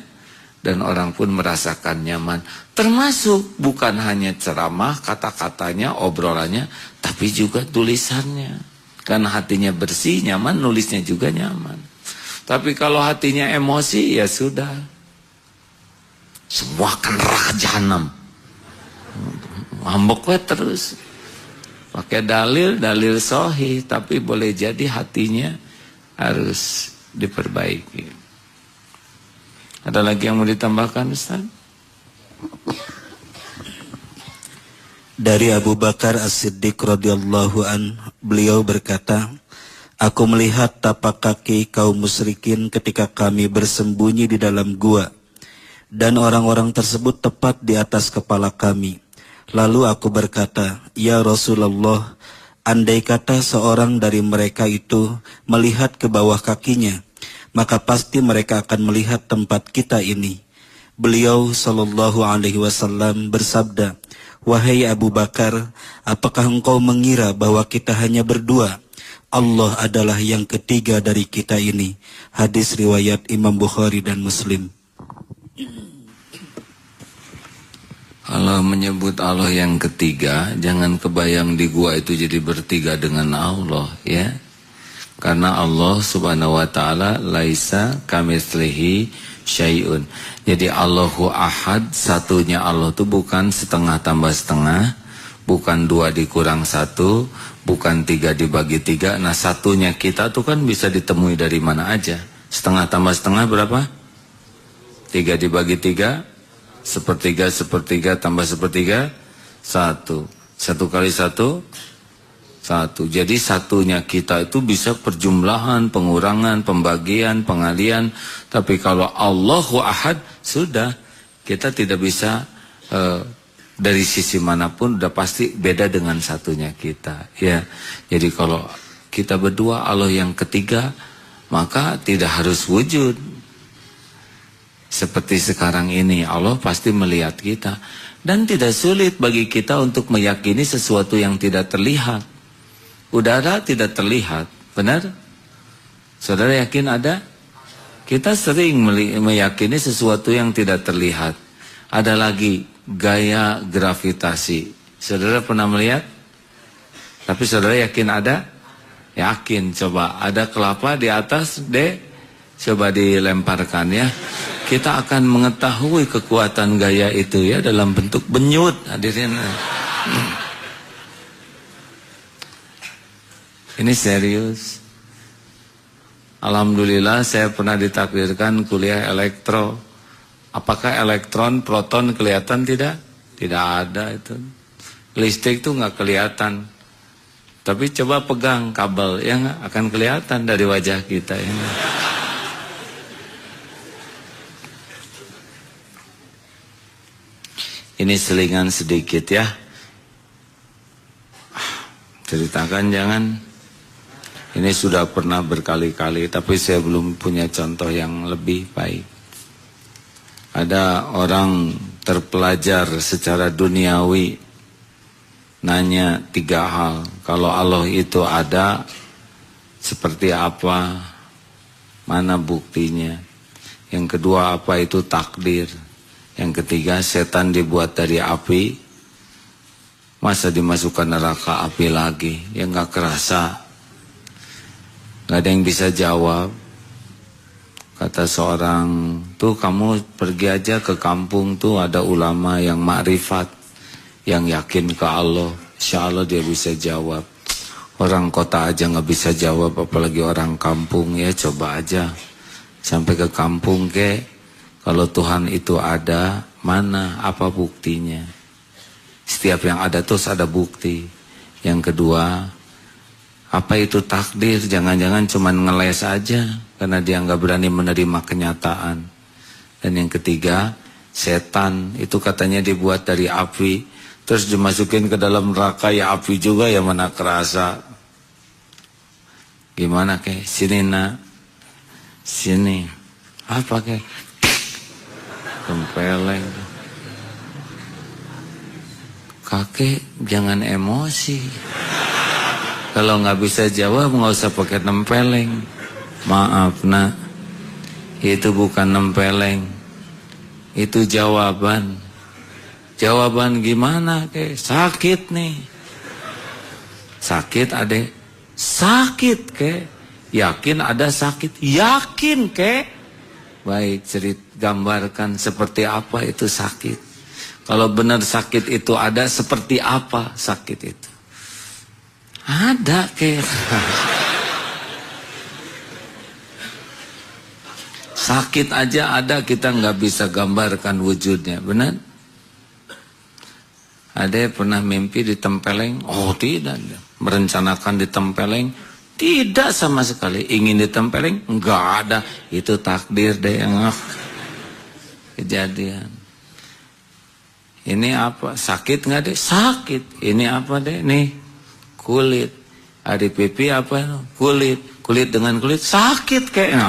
dan orang pun merasakan nyaman. Termasuk bukan hanya ceramah, kata-katanya, obrolannya, tapi juga tulisannya. Karena hatinya bersih, nyaman, nulisnya juga nyaman. Tapi kalau hatinya emosi, ya sudah. Semua kan neraka jahanam. Ngambeknya terus. Pakai dalil sahih, tapi boleh jadi hatinya harus diperbaiki. Ada lagi yang mau ditambahkan, Ustaz? Dari Abu Bakar As-Siddiq radhiyallahu an, beliau berkata, aku melihat tapak kaki kaum musyrikin ketika kami bersembunyi di dalam gua, dan orang-orang tersebut tepat di atas kepala kami. Lalu aku berkata, ya Rasulullah, andai kata seorang dari mereka itu melihat ke bawah kakinya, maka pasti mereka akan melihat tempat kita ini. Beliau sallallahu alaihi wasallam bersabda, wahai Abu Bakar, apakah engkau mengira bahwa kita hanya berdua? Allah adalah yang ketiga dari kita ini. Hadis riwayat Imam Bukhari dan Muslim. Kalau menyebut Allah yang ketiga, jangan kebayang di gua itu jadi bertiga dengan Allah, ya. Karena Allah subhanahu wa ta'ala laisa kamitslihi syai'un. Jadi Allahu ahad, satunya Allah itu bukan setengah tambah setengah, bukan 2 dikurang 1, bukan 3 dibagi 3. Nah, satunya kita tuh kan bisa ditemui dari mana aja. Setengah tambah setengah berapa? 3 dibagi 3, sepertiga tambah sepertiga, 1. 1 kali 1, 1. Jadi satunya kita itu bisa perjumlahan, pengurangan, pembagian, pengalian. Tapi kalau Allahu ahad, sudah. Kita tidak bisa dari sisi manapun, udah pasti beda dengan satunya kita, ya. Jadi kalau kita berdua, Allah yang ketiga, maka tidak harus wujud. Seperti sekarang ini, Allah pasti melihat kita. Dan tidak sulit bagi kita untuk meyakini sesuatu yang tidak terlihat. Udara tidak terlihat, benar? Saudara yakin ada? Kita sering meyakini sesuatu yang tidak terlihat. Ada lagi gaya gravitasi. Saudara pernah melihat? Tapi saudara yakin ada? Yakin, coba ada kelapa di atas, coba dilemparkan ya. Kita akan mengetahui kekuatan gaya itu ya dalam bentuk benyut, hadirin. Ini serius. Alhamdulillah saya pernah ditakdirkan kuliah elektro. Apakah elektron, proton kelihatan tidak? Tidak ada itu. Listrik itu nggak kelihatan. Tapi coba pegang kabel, ya nggak? Akan kelihatan dari wajah kita, ya nggak? Ini selingan sedikit ya. Ceritakan jangan. Ini sudah pernah berkali-kali, tapi saya belum punya contoh yang lebih baik. Ada orang terpelajar secara duniawi, nanya 3 hal. Kalau Allah itu ada, seperti apa? Mana buktinya? Yang kedua, apa itu takdir? Yang ketiga, setan dibuat dari api, masa dimasukkan neraka api lagi? Ya nggak kerasa. Gak ada yang bisa jawab. Kata seorang, tuh kamu pergi aja ke kampung tuh ada ulama yang makrifat, yang yakin ke Allah, insya Allah dia bisa jawab. Orang kota aja gak bisa jawab, apalagi orang kampung. Ya coba aja sampai ke kampung ke, kalau Tuhan itu ada, mana, apa buktinya? Setiap yang ada terus ada bukti. Yang kedua, apa itu takdir? Jangan-jangan cuma ngeles aja karena dia nggak berani menerima kenyataan. Dan yang ketiga, setan itu katanya dibuat dari api, terus dimasukin ke dalam neraka, ya api juga, ya mana kerasa. Gimana ke? Sini nak, sini. Apa ke? Tempeleng. Kakek jangan emosi. Kalau nggak bisa jawab nggak usah pakai nempeleng. Maaf nak, itu bukan nempeleng, itu jawaban. Jawaban gimana ke? Sakit nih. Sakit adek? Sakit ke? Yakin ada sakit? Yakin ke? Baik, gambarkan seperti apa itu sakit. Kalau benar sakit itu ada, seperti apa sakit itu? Ada ke? Sakit aja ada, kita nggak bisa gambarkan wujudnya, benar? Ada pernah mimpi ditempeleng? Oh tidak, merencanakan ditempeleng? Tidak sama sekali. Ingin ditempeleng? Nggak ada. Itu takdir deh yang kejadian. Ini apa? Sakit nggak deh? Sakit. Ini apa deh? Nih kulit. Ada pipi apa? Kulit. Kulit dengan kulit sakit kayak.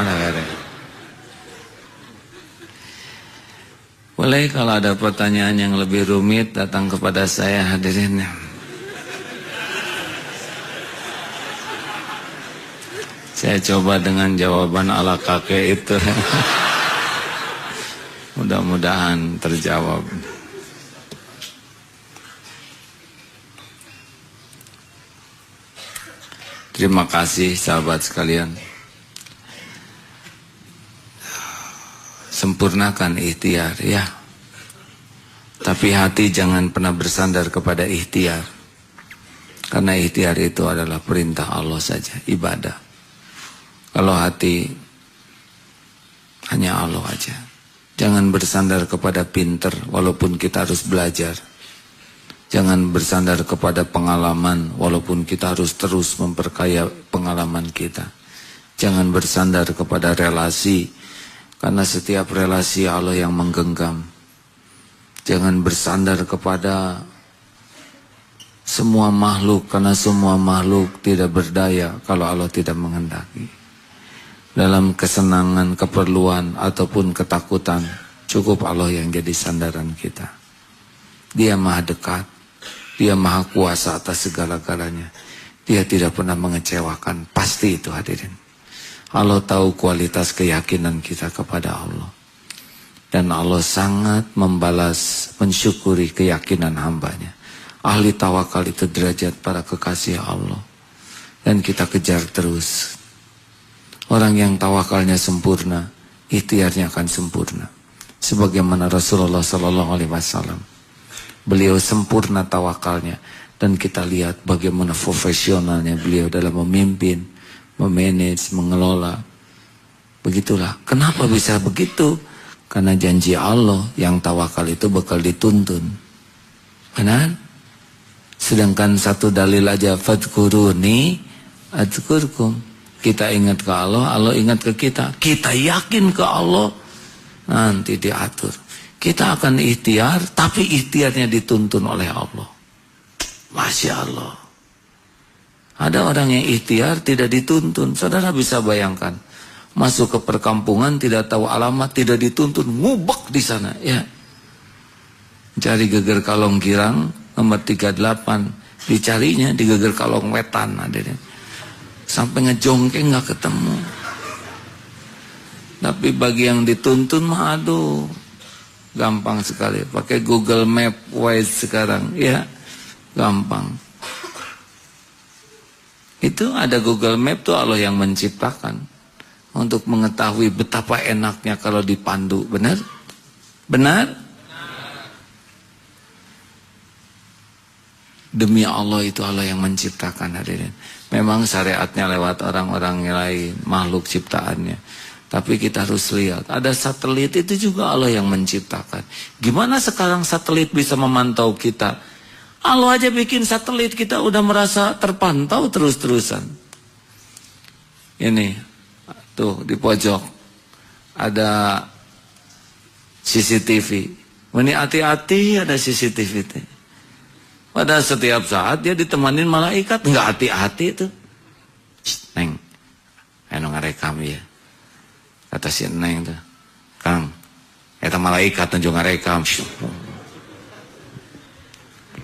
Boleh kalau ada pertanyaan yang lebih rumit datang kepada saya, hadirin. Saya coba dengan jawaban ala kakek itu. Mudah-mudahan terjawab. Terima kasih sahabat sekalian. Sempurnakan ikhtiar ya. Tapi hati jangan pernah bersandar kepada ikhtiar. Karena ikhtiar itu adalah perintah Allah saja, ibadah. Kalau hati hanya Allah aja. Jangan bersandar kepada pinter walaupun kita harus belajar. Jangan bersandar kepada pengalaman walaupun kita harus terus memperkaya pengalaman kita. Jangan bersandar kepada relasi karena setiap relasi Allah yang menggenggam. Jangan bersandar kepada semua makhluk karena semua makhluk tidak berdaya kalau Allah tidak menghendaki. Dalam kesenangan, keperluan ataupun ketakutan, cukup Allah yang jadi sandaran kita. Dia maha dekat. Dia maha kuasa atas segala-galanya. Dia tidak pernah mengecewakan. Pasti itu hadirin. Allah tahu kualitas keyakinan kita kepada Allah. Dan Allah sangat membalas, mensyukuri keyakinan hambanya. Ahli tawakal itu derajat para kekasih Allah. Dan kita kejar terus. Orang yang tawakalnya sempurna, ikhtiarnya akan sempurna. Sebagaimana Rasulullah SAW. Beliau sempurna tawakalnya. Dan kita lihat bagaimana profesionalnya beliau dalam memimpin, memanage, mengelola. Begitulah. Kenapa bisa begitu? Karena janji Allah yang tawakal itu bakal dituntun. Benar? Sedangkan satu dalil aja, fadkuruni adzkurkum. Kita ingat ke Allah, Allah ingat ke kita. Kita yakin ke Allah, nanti diatur. Kita akan ikhtiar, tapi ikhtiarnya dituntun oleh Allah. Masya Allah. Ada orang yang ikhtiar tidak dituntun. Saudara bisa bayangkan, masuk ke perkampungan tidak tahu alamat, tidak dituntun, ngubek di sana. Ya, cari Geger Kalong Girang nomor 38, dicarinya di Geger Kalong Wetan, hadirin. Sampai ngejongkeng nggak ketemu. Tapi bagi yang dituntun mah aduh, gampang sekali. Pakai Google Map Waze sekarang, ya gampang. Itu ada Google Map tuh Allah yang menciptakan untuk mengetahui betapa enaknya kalau dipandu. Benar? Benar? Demi Allah, itu Allah yang menciptakan, hadirin. Memang syariatnya lewat orang-orang lain, makhluk ciptaannya. Tapi kita harus lihat, ada satelit itu juga Allah yang menciptakan. Gimana sekarang satelit bisa memantau kita? Allah aja bikin satelit, kita udah merasa terpantau terus-terusan. Ini, tuh di pojok ada CCTV. Ini hati-hati ada CCTV itu. Pada setiap saat dia ditemanin malaikat, nggak hati-hati itu. Neng, ayo ngarekam ya. Kata si Neng tuh, Kang, eta malaikat tunjuk ngarekam.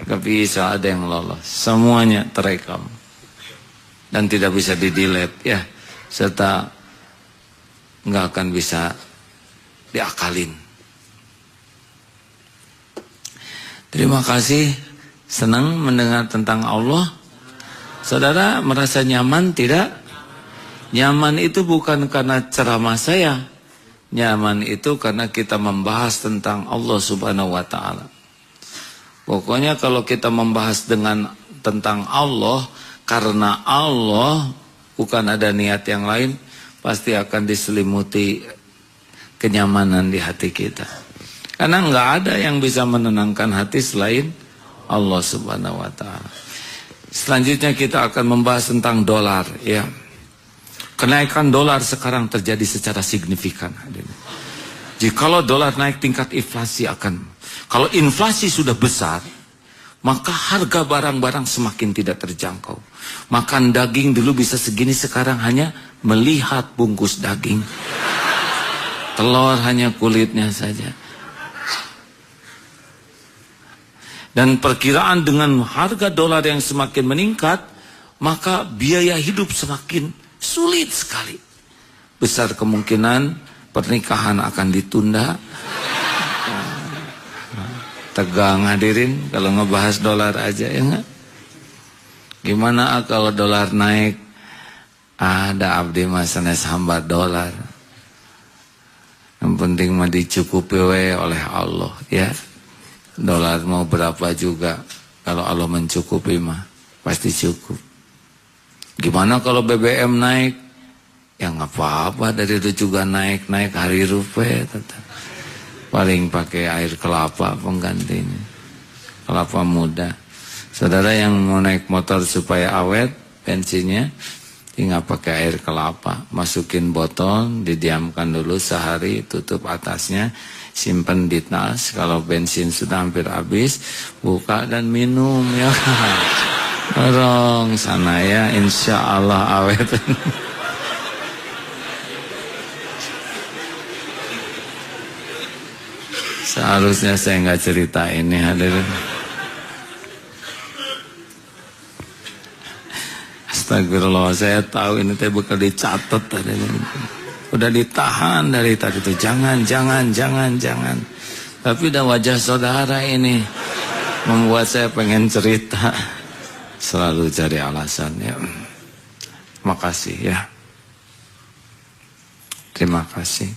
Gak bisa ada yang lolos, semuanya terekam dan tidak bisa di-delete ya, serta nggak akan bisa diakalin. Terima kasih, senang mendengar tentang Allah. Saudara merasa nyaman tidak? Nyaman itu bukan karena ceramah saya, nyaman itu karena kita membahas tentang Allah Subhanahu wa Ta'ala. Pokoknya kalau kita membahas tentang Allah, karena Allah, bukan ada niat yang lain, pasti akan diselimuti kenyamanan di hati kita. Karena nggak ada yang bisa menenangkan hati selain Allah Subhanahu wa Ta'ala. Selanjutnya kita akan membahas tentang dolar, ya. Kenaikan dolar sekarang terjadi secara signifikan. Jikalau dolar naik, tingkat inflasi akan. Kalau inflasi sudah besar, maka harga barang-barang semakin tidak terjangkau. Makan daging dulu bisa segini, sekarang hanya melihat bungkus daging. Telur hanya kulitnya saja. Dan perkiraan dengan harga dolar yang semakin meningkat, maka biaya hidup semakin sulit sekali. Besar kemungkinan pernikahan akan ditunda. Tegang hadirin kalau ngebahas dolar aja, ya enggak? Gimana kalau dolar naik? Ada abdi mah sanes hambat dolar. Yang penting mah dicukupi oleh Allah, ya. Dolar mau berapa juga, kalau Allah mencukupi mah pasti cukup. Gimana kalau BBM naik? Ya nggak apa-apa, dari itu juga naik hari rupiah tetap. Paling pakai air kelapa penggantinya, kelapa muda. Saudara yang mau naik motor supaya awet bensinnya, tinggal pakai air kelapa, masukin botol, didiamkan dulu sehari, tutup atasnya, simpen di tas. Kalau bensin sudah hampir habis, buka dan minum, ya. Dorong sana ya, insya Allah awet. Seharusnya saya nggak cerita ini, hadirin. Astagfirullah, saya tahu ini teh bakal dicatat, hadirin. Udah ditahan dari tadi tuh, jangan. Tapi udah wajah saudara ini membuat saya pengen cerita. Selalu cari alasan, ya. Makasih ya. Terima kasih.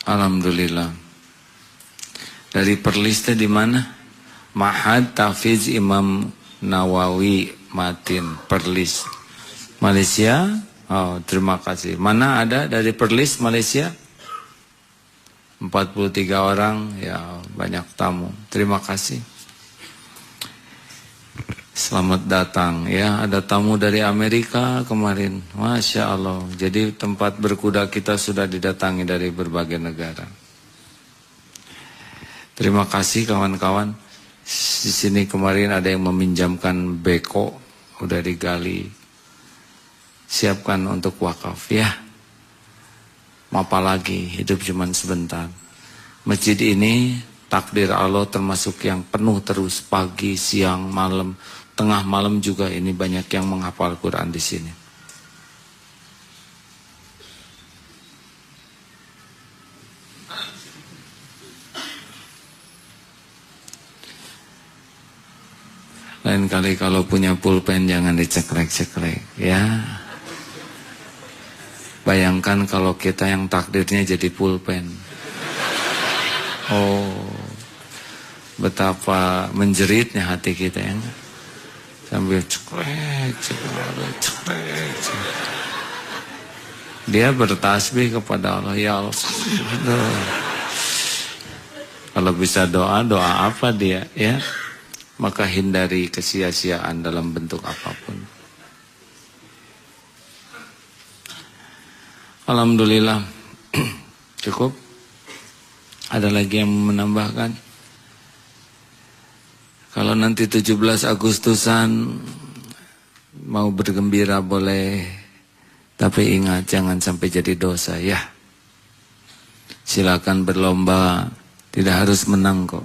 Alhamdulillah. Dari Perlis di mana? Ma'had Tahfiz Imam Nawawi Matin, Perlis, Malaysia. Oh, terima kasih. Mana ada dari Perlis Malaysia? 43 orang, ya banyak tamu. Terima kasih. Selamat datang ya, ada tamu dari Amerika kemarin. Masya Allah. Jadi tempat berkuda kita sudah didatangi dari berbagai negara. Terima kasih kawan-kawan. Di sini kemarin ada yang meminjamkan beko, udah digali. Siapkan untuk wakaf ya. Apalagi hidup cuman sebentar. Masjid ini takdir Allah termasuk yang penuh terus, pagi, siang, malam, tengah malam juga ini banyak yang menghafal Quran di sini. Lain kali kalau punya pulpen jangan diceklek-ceklek ya. Bayangkan kalau kita yang takdirnya jadi pulpen. Oh, betapa menjeritnya hati kita ya. Sambil ceklek. Dia bertasbih kepada Allah, ya Allah. Kalau bisa doa apa dia ya? Maka hindari kesia-siaan dalam bentuk apapun. Alhamdulillah. Cukup? Ada lagi yang menambahkan? Kalau nanti 17 Agustusan mau bergembira boleh, tapi ingat jangan sampai jadi dosa ya. Silakan berlomba, tidak harus menang kok.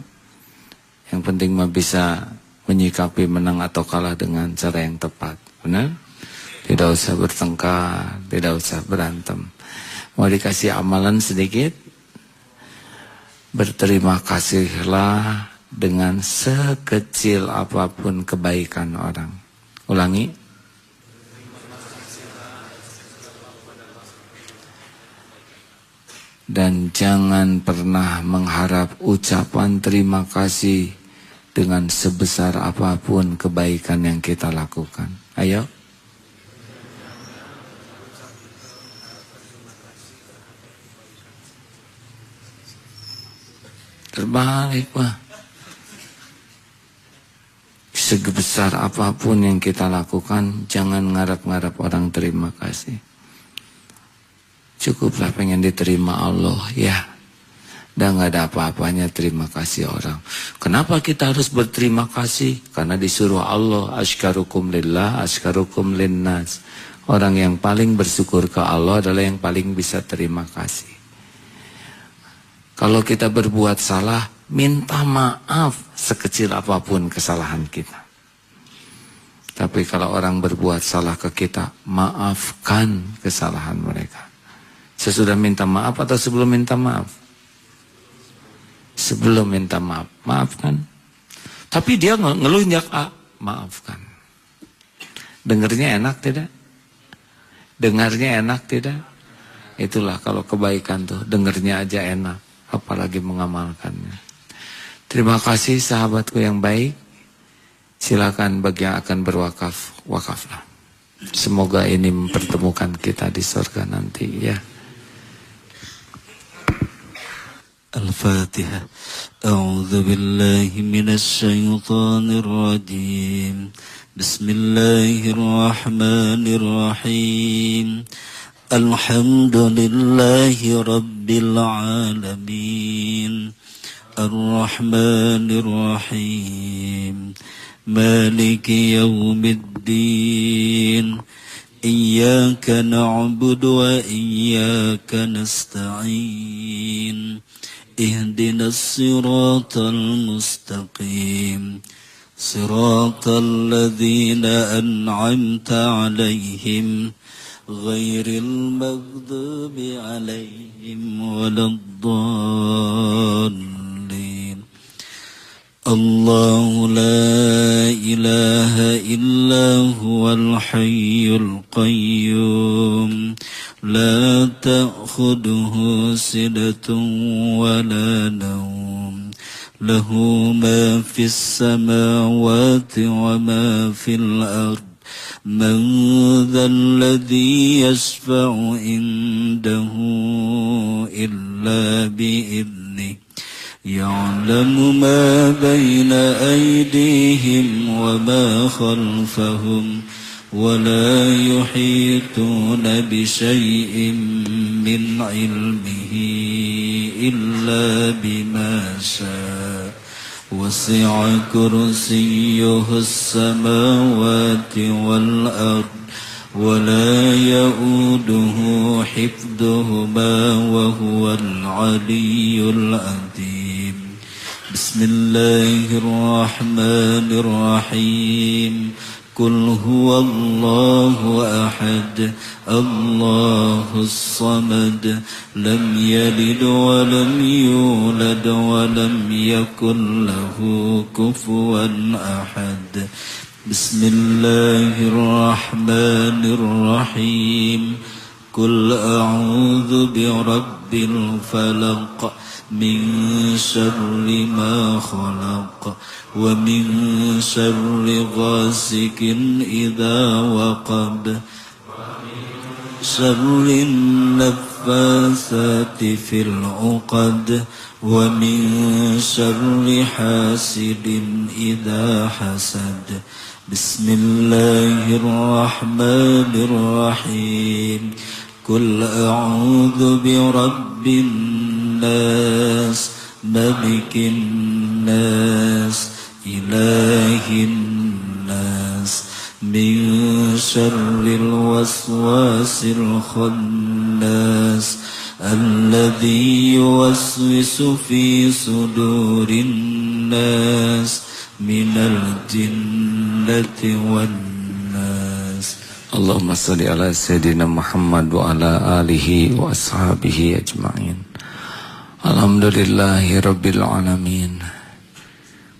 Yang penting mah bisa menyikapi menang atau kalah dengan cara yang tepat. Benar? Tidak usah bertengkar, tidak usah berantem. Mau dikasih amalan sedikit? Berterima kasihlah dengan sekecil apapun kebaikan orang. Ulangi. Dan jangan pernah mengharap ucapan terima kasih dengan sebesar apapun kebaikan yang kita lakukan. Ayo. Terbalik Pak. Sebesar apapun yang kita lakukan, jangan ngarap-ngarap orang terima kasih. Cukuplah pengen diterima Allah ya. Dan gak ada apa-apanya terima kasih orang. Kenapa kita harus berterima kasih? Karena disuruh Allah, asykarukum lillah, asykarukum linnas. Orang yang paling bersyukur ke Allah adalah yang paling bisa terima kasih. Kalau kita berbuat salah, minta maaf sekecil apapun kesalahan kita. Tapi kalau orang berbuat salah ke kita, maafkan kesalahan mereka. Sesudah minta maaf atau sebelum minta maaf? Sebelum minta maaf, maafkan. Tapi dia ngeluh maafkan. Dengarnya enak tidak? Dengarnya enak tidak? Itulah kalau kebaikan tuh, dengarnya aja enak. Apalagi mengamalkannya. Terima kasih sahabatku yang baik. Silakan bagi yang akan berwakaf, wakaflah. Semoga ini mempertemukan kita di surga nanti ya. Al-Fatihah. A'udzu billahi minasy syaithanir rajim. Bismillahirrahmanirrahim. Alhamdulillahi Rabbil Alamin. Ar-Rahmanir Rahim. Maliki Yawmiddin. Iyyaka na'budu wa iyyaka nasta'in. Ihdinas siratal mustaqim. Siratal ladzina an'amta 'alaihim ghairil maghdubi 'alaihim waladdallin. Allahu la ilaha illa huwal hayyul qayyum. La ta'khudhuhu sinatun wa la nawm. Lahu ma fis samawati wa ma fil ard. Man dhal ladzi yashfa'u indahu illa إلا بإذنه يعلم ما بين أيديهم وما خلفهم ولا يحيطون بشيء من علمه إلا بما شاء وسع كرسيه السماوات والأرض ولا يؤوده حفظهما وهو العلي العظيم بسم الله الرحمن الرحيم قل هو الله أحد الله الصمد لم يلد ولم يولد ولم يكن له كفوا أحد بسم الله الرحمن الرحيم قل أعوذ برب الفلق من شر ما خلق ومن شر غاسق إذا وقب شر النفاثات في العقد ومن شر حاسد إذا حسد بسم الله الرحمن الرحيم قل أعوذ برب الناس ملك الناس إله الناس من شر الوسواس الخناس الذي يوسوس في صدور الناس من الجنة والناس Allahumma salli ala Sayyidina Muhammad wa ala alihi wa ashabihi ajma'in. Alhamdulillahi Rabbil Alamin.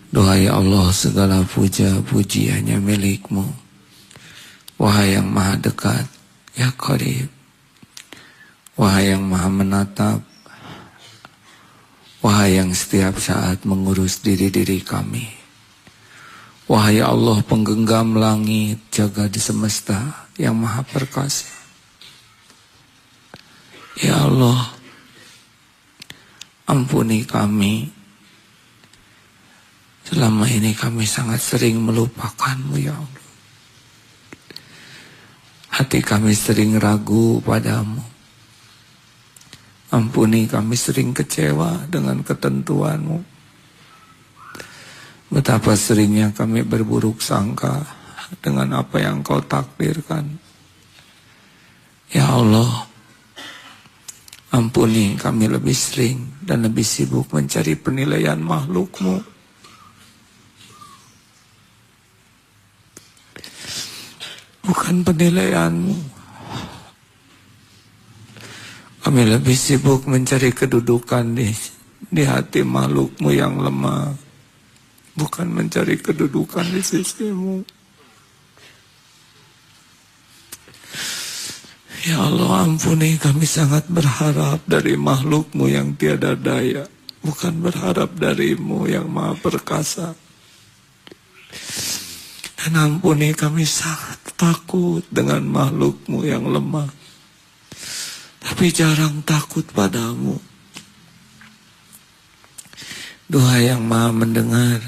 Duhai Allah, segala puja-puji hanya milik-Mu. Wahai yang maha dekat, ya Qarib. Wahai yang maha menatap. Wahai yang setiap saat mengurus diri-diri kami. Wahai Allah penggenggam langit, jaga di semesta yang maha perkasa. Ya Allah, ampuni kami. Selama ini kami sangat sering melupakan-Mu, ya Allah. Hati kami sering ragu padamu. Ampuni kami sering kecewa dengan ketentuan-Mu. Betapa seringnya kami berburuk sangka dengan apa yang Kau takdirkan. Ya Allah, ampuni kami lebih sering dan lebih sibuk mencari penilaian makhluk-Mu. Bukan penilaian-Mu. Kami lebih sibuk mencari kedudukan di hati makhluk-Mu yang lemah. Bukan mencari kedudukan di sisi-Mu. Ya Allah, ampuni kami sangat berharap dari makhluk-Mu yang tiada daya. Bukan berharap dari-Mu yang maha perkasa. Dan ampuni kami sangat takut dengan makhluk-Mu yang lemah. Tapi jarang takut padamu. Duhai yang maha mendengar,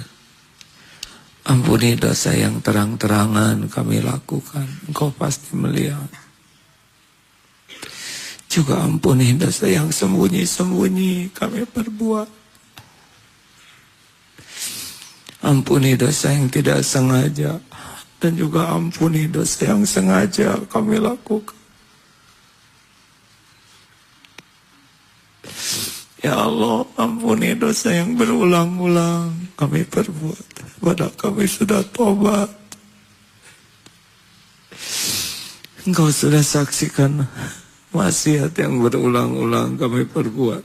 ampuni dosa yang terang-terangan kami lakukan. Engkau pasti melihat. Juga ampuni dosa yang sembunyi-sembunyi kami perbuat. Ampuni dosa yang tidak sengaja. Dan juga ampuni dosa yang sengaja kami lakukan. Ya Allah, ampuni dosa yang berulang-ulang kami perbuat. Padahal kami sudah tobat. Engkau sudah saksikan maksiat yang berulang-ulang kami perbuat.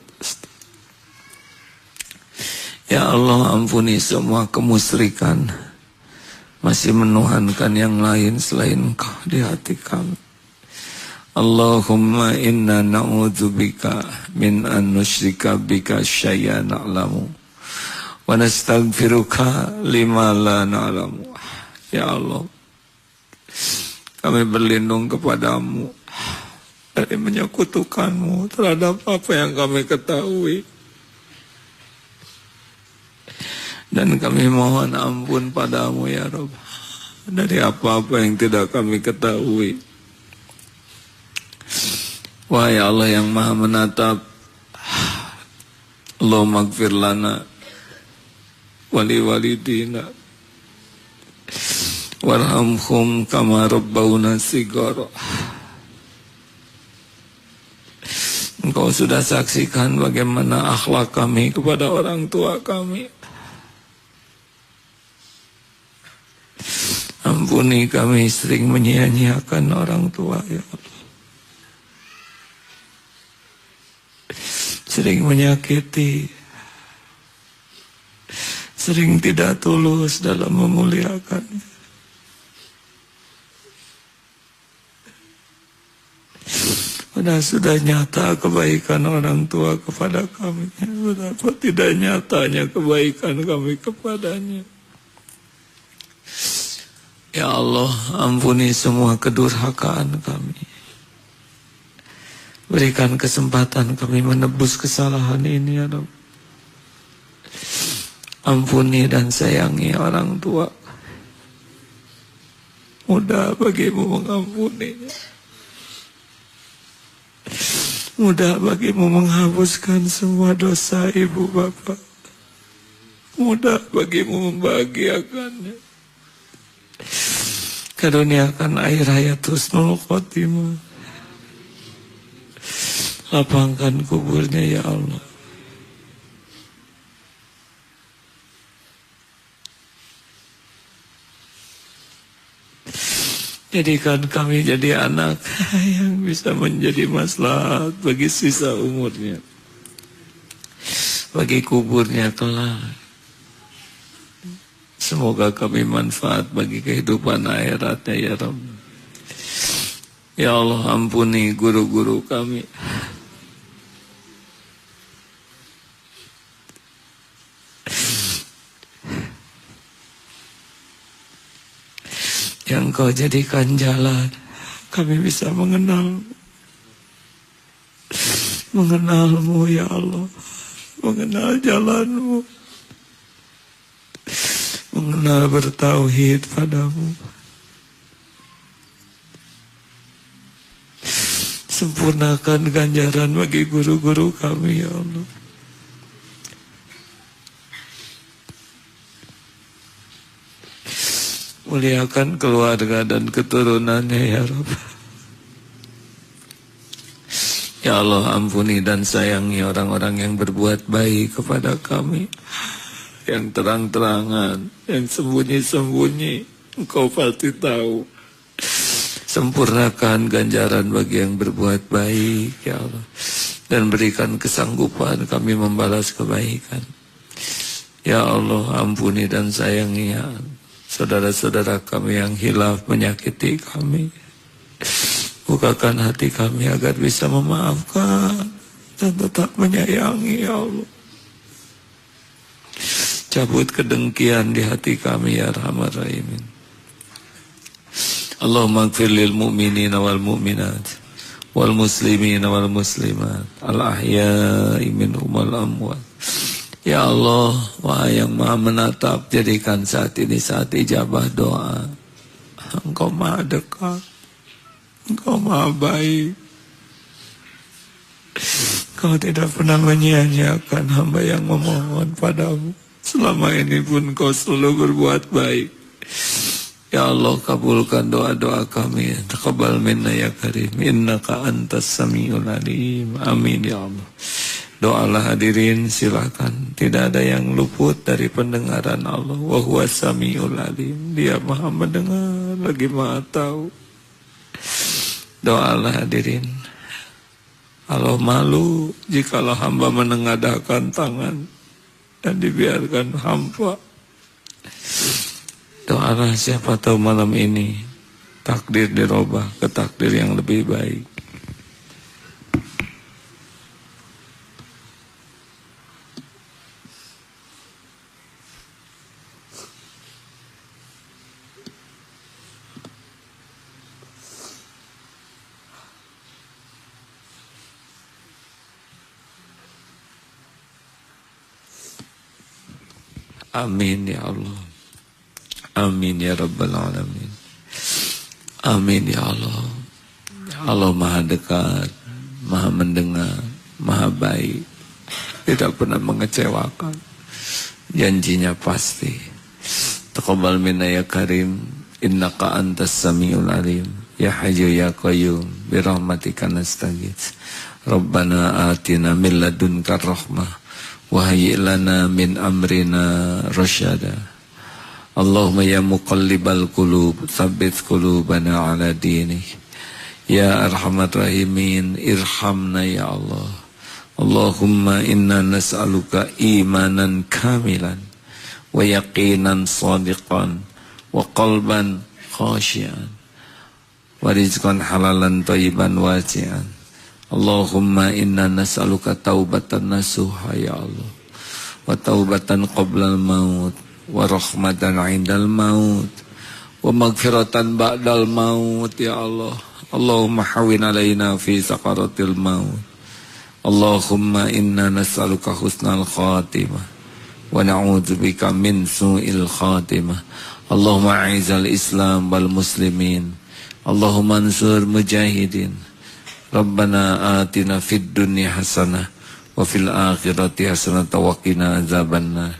Ya Allah, ampuni semua kemusyrikan. Masih menuhankan yang lain selain Engkau di hati kami. Allahumma inna na'udzubika min an nusyrika bika syai'an na'lamu wa nastaghfiruka lima la na'lamu. Ya Allah, kami berlindung kepadamu dari menyekutukanmu terhadap apa yang kami ketahui. Dan kami mohon ampun padamu ya Rabb dari apa-apa yang tidak kami ketahui. Wahai Allah yang maha menatap, Allahumma gfir lana wali walidina warhamhum kama rabbawna sigara. Engkau sudah saksikan bagaimana akhlak kami kepada orang tua kami. Ampuni kami sering menyia-nyiakan orang tua ya Allah. Sering menyakiti, sering tidak tulus dalam memuliakannya. Padahal sudah nyata kebaikan orang tua kepada kami. Betapa tidak nyatanya kebaikan kami kepadanya. Ya Allah, ampuni semua kedurhakaan kami. Berikan kesempatan kami menebus kesalahan ini ya Rabb. Ampuni dan sayangi orang tua. Mudah bagimu mengampuninya. Mudah bagimu menghapuskan semua dosa ibu bapak. Mudah bagimu membahagiakannya. Karuniakan air hayat husnul khotimah. Lapangkan kuburnya ya Allah. Jadikan kami jadi anak yang bisa menjadi maslahat bagi sisa umurnya, bagi kuburnya kelak. Semoga kami manfaat bagi kehidupan akhiratnya ya Rabb. Ya Allah, ampuni guru-guru kami. Yang Kau jadikan jalan, kami bisa mengenalmu ya Allah, mengenal jalanmu, mengenal bertauhid padamu. Sempurnakan ganjaran bagi guru-guru kami ya Allah. Muliakan keluarga dan keturunannya ya Rabb. Ya Allah, ampuni dan sayangi orang-orang yang berbuat baik kepada kami, yang terang-terangan, yang sembunyi-sembunyi. Engkau pasti tahu. Sempurnakan ganjaran bagi yang berbuat baik ya Allah, dan berikan kesanggupan kami membalas kebaikan. Ya Allah, ampuni dan sayangi ya saudara-saudara kami yang hilaf menyakiti kami. Bukakan hati kami agar bisa memaafkan dan tetap menyayangi ya Allah. Cabut kedengkian di hati kami ya Arhamar Rahimin. Allahumma ighfir lil mu'minina wal mu'minat wal muslimina wal muslimat al ahya'i minhum wal amwat. Ya Allah, Wahai yang maha menatap, jadikan saat ini saat ijabah doa. Engkau maha dekat, Engkau maha baik. Engkau tidak pernah menyia-nyiakan hamba yang memohon padamu. Selama ini pun Engkau selalu berbuat baik. Ya Allah, kabulkan doa-doa kami. Taqabbal minna ya karim, innaka antas samiul alim. Amin ya Allah. Doalah hadirin, silakan. Tidak ada yang luput dari pendengaran Allah. Wa huwas samiul alim. Dia maha mendengar, lagi maha tahu. Doalah hadirin. Allah malu jikalau hamba menengadahkan tangan dan dibiarkan hamba. Doalah, siapa tahu malam ini takdir dirubah ke takdir yang lebih baik. Amin ya Allah. Amin ya Rabbal Alamin. Amin ya Allah. Ya Allah maha dekat, maha mendengar, maha baik, tidak pernah mengecewakan, janjinya pasti. Taqabbal minna ya karim, innaka antas samiul alim, ya hayyu ya qayyum, birahmatika nastaghits. Rabbana atina min ladunka rahmah, wa hayyi lana min amrina rasyada. Allahumma ya muqallibal qulub, tsabbit qulubana ala dinik. Ya arhamar rahimin, irhamna ya Allah. Allahumma inna nas'aluka imanan kamilan, wa yaqinan sadiqan, wa qalban khashian, wa rizqan halalan thayyiban wasi'an. Allahumma inna nas'aluka taubatan nasuha ya Allah, wa taubatan qablal maut, wa rahmatan indal maut, wa maghfiratan ba'dal maut ya Allah. Allahumma hawin alaina fi sakaratil maut. Allahumma inna nas'aluka husnal khatimah, wa na'udzubika min su'il khatimah. Allahumma a'izal islam wal muslimin, Allahumma ansur mujahidin. Rabbana atina fid dunya hasanah wa fil akhirati hasanah wa qina azabannar.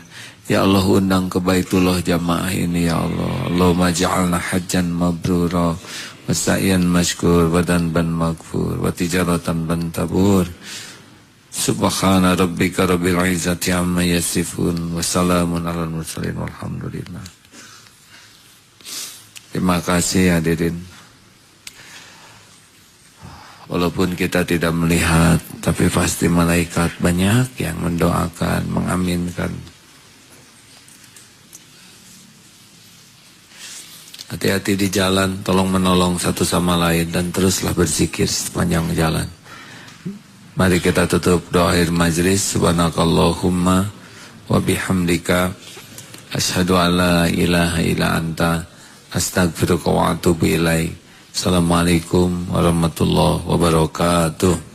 Ya Allah, undang ke Baitullah jamaah ini ya Allah. Allahumma ja'alna hajjan mabrura wa sa'yan mashkur wa danban maghfur wa tijaratan ban tabur. Subhana rabbika rabbil izzati amma yasifun wa salamun alal mursalin walhamdulillah. Terima kasih hadirin. Walaupun kita tidak melihat, tapi pasti malaikat banyak yang mendoakan, mengaminkan. Hati-hati di jalan, tolong menolong satu sama lain dan teruslah berzikir sepanjang jalan. Mari kita tutup doa akhir majlis. Subhanakallahumma wa bihamdika asyhadu an la ilaha illa anta astaghfiruka wa atubu ilaik. Assalamualaikum warahmatullahi wabarakatuh.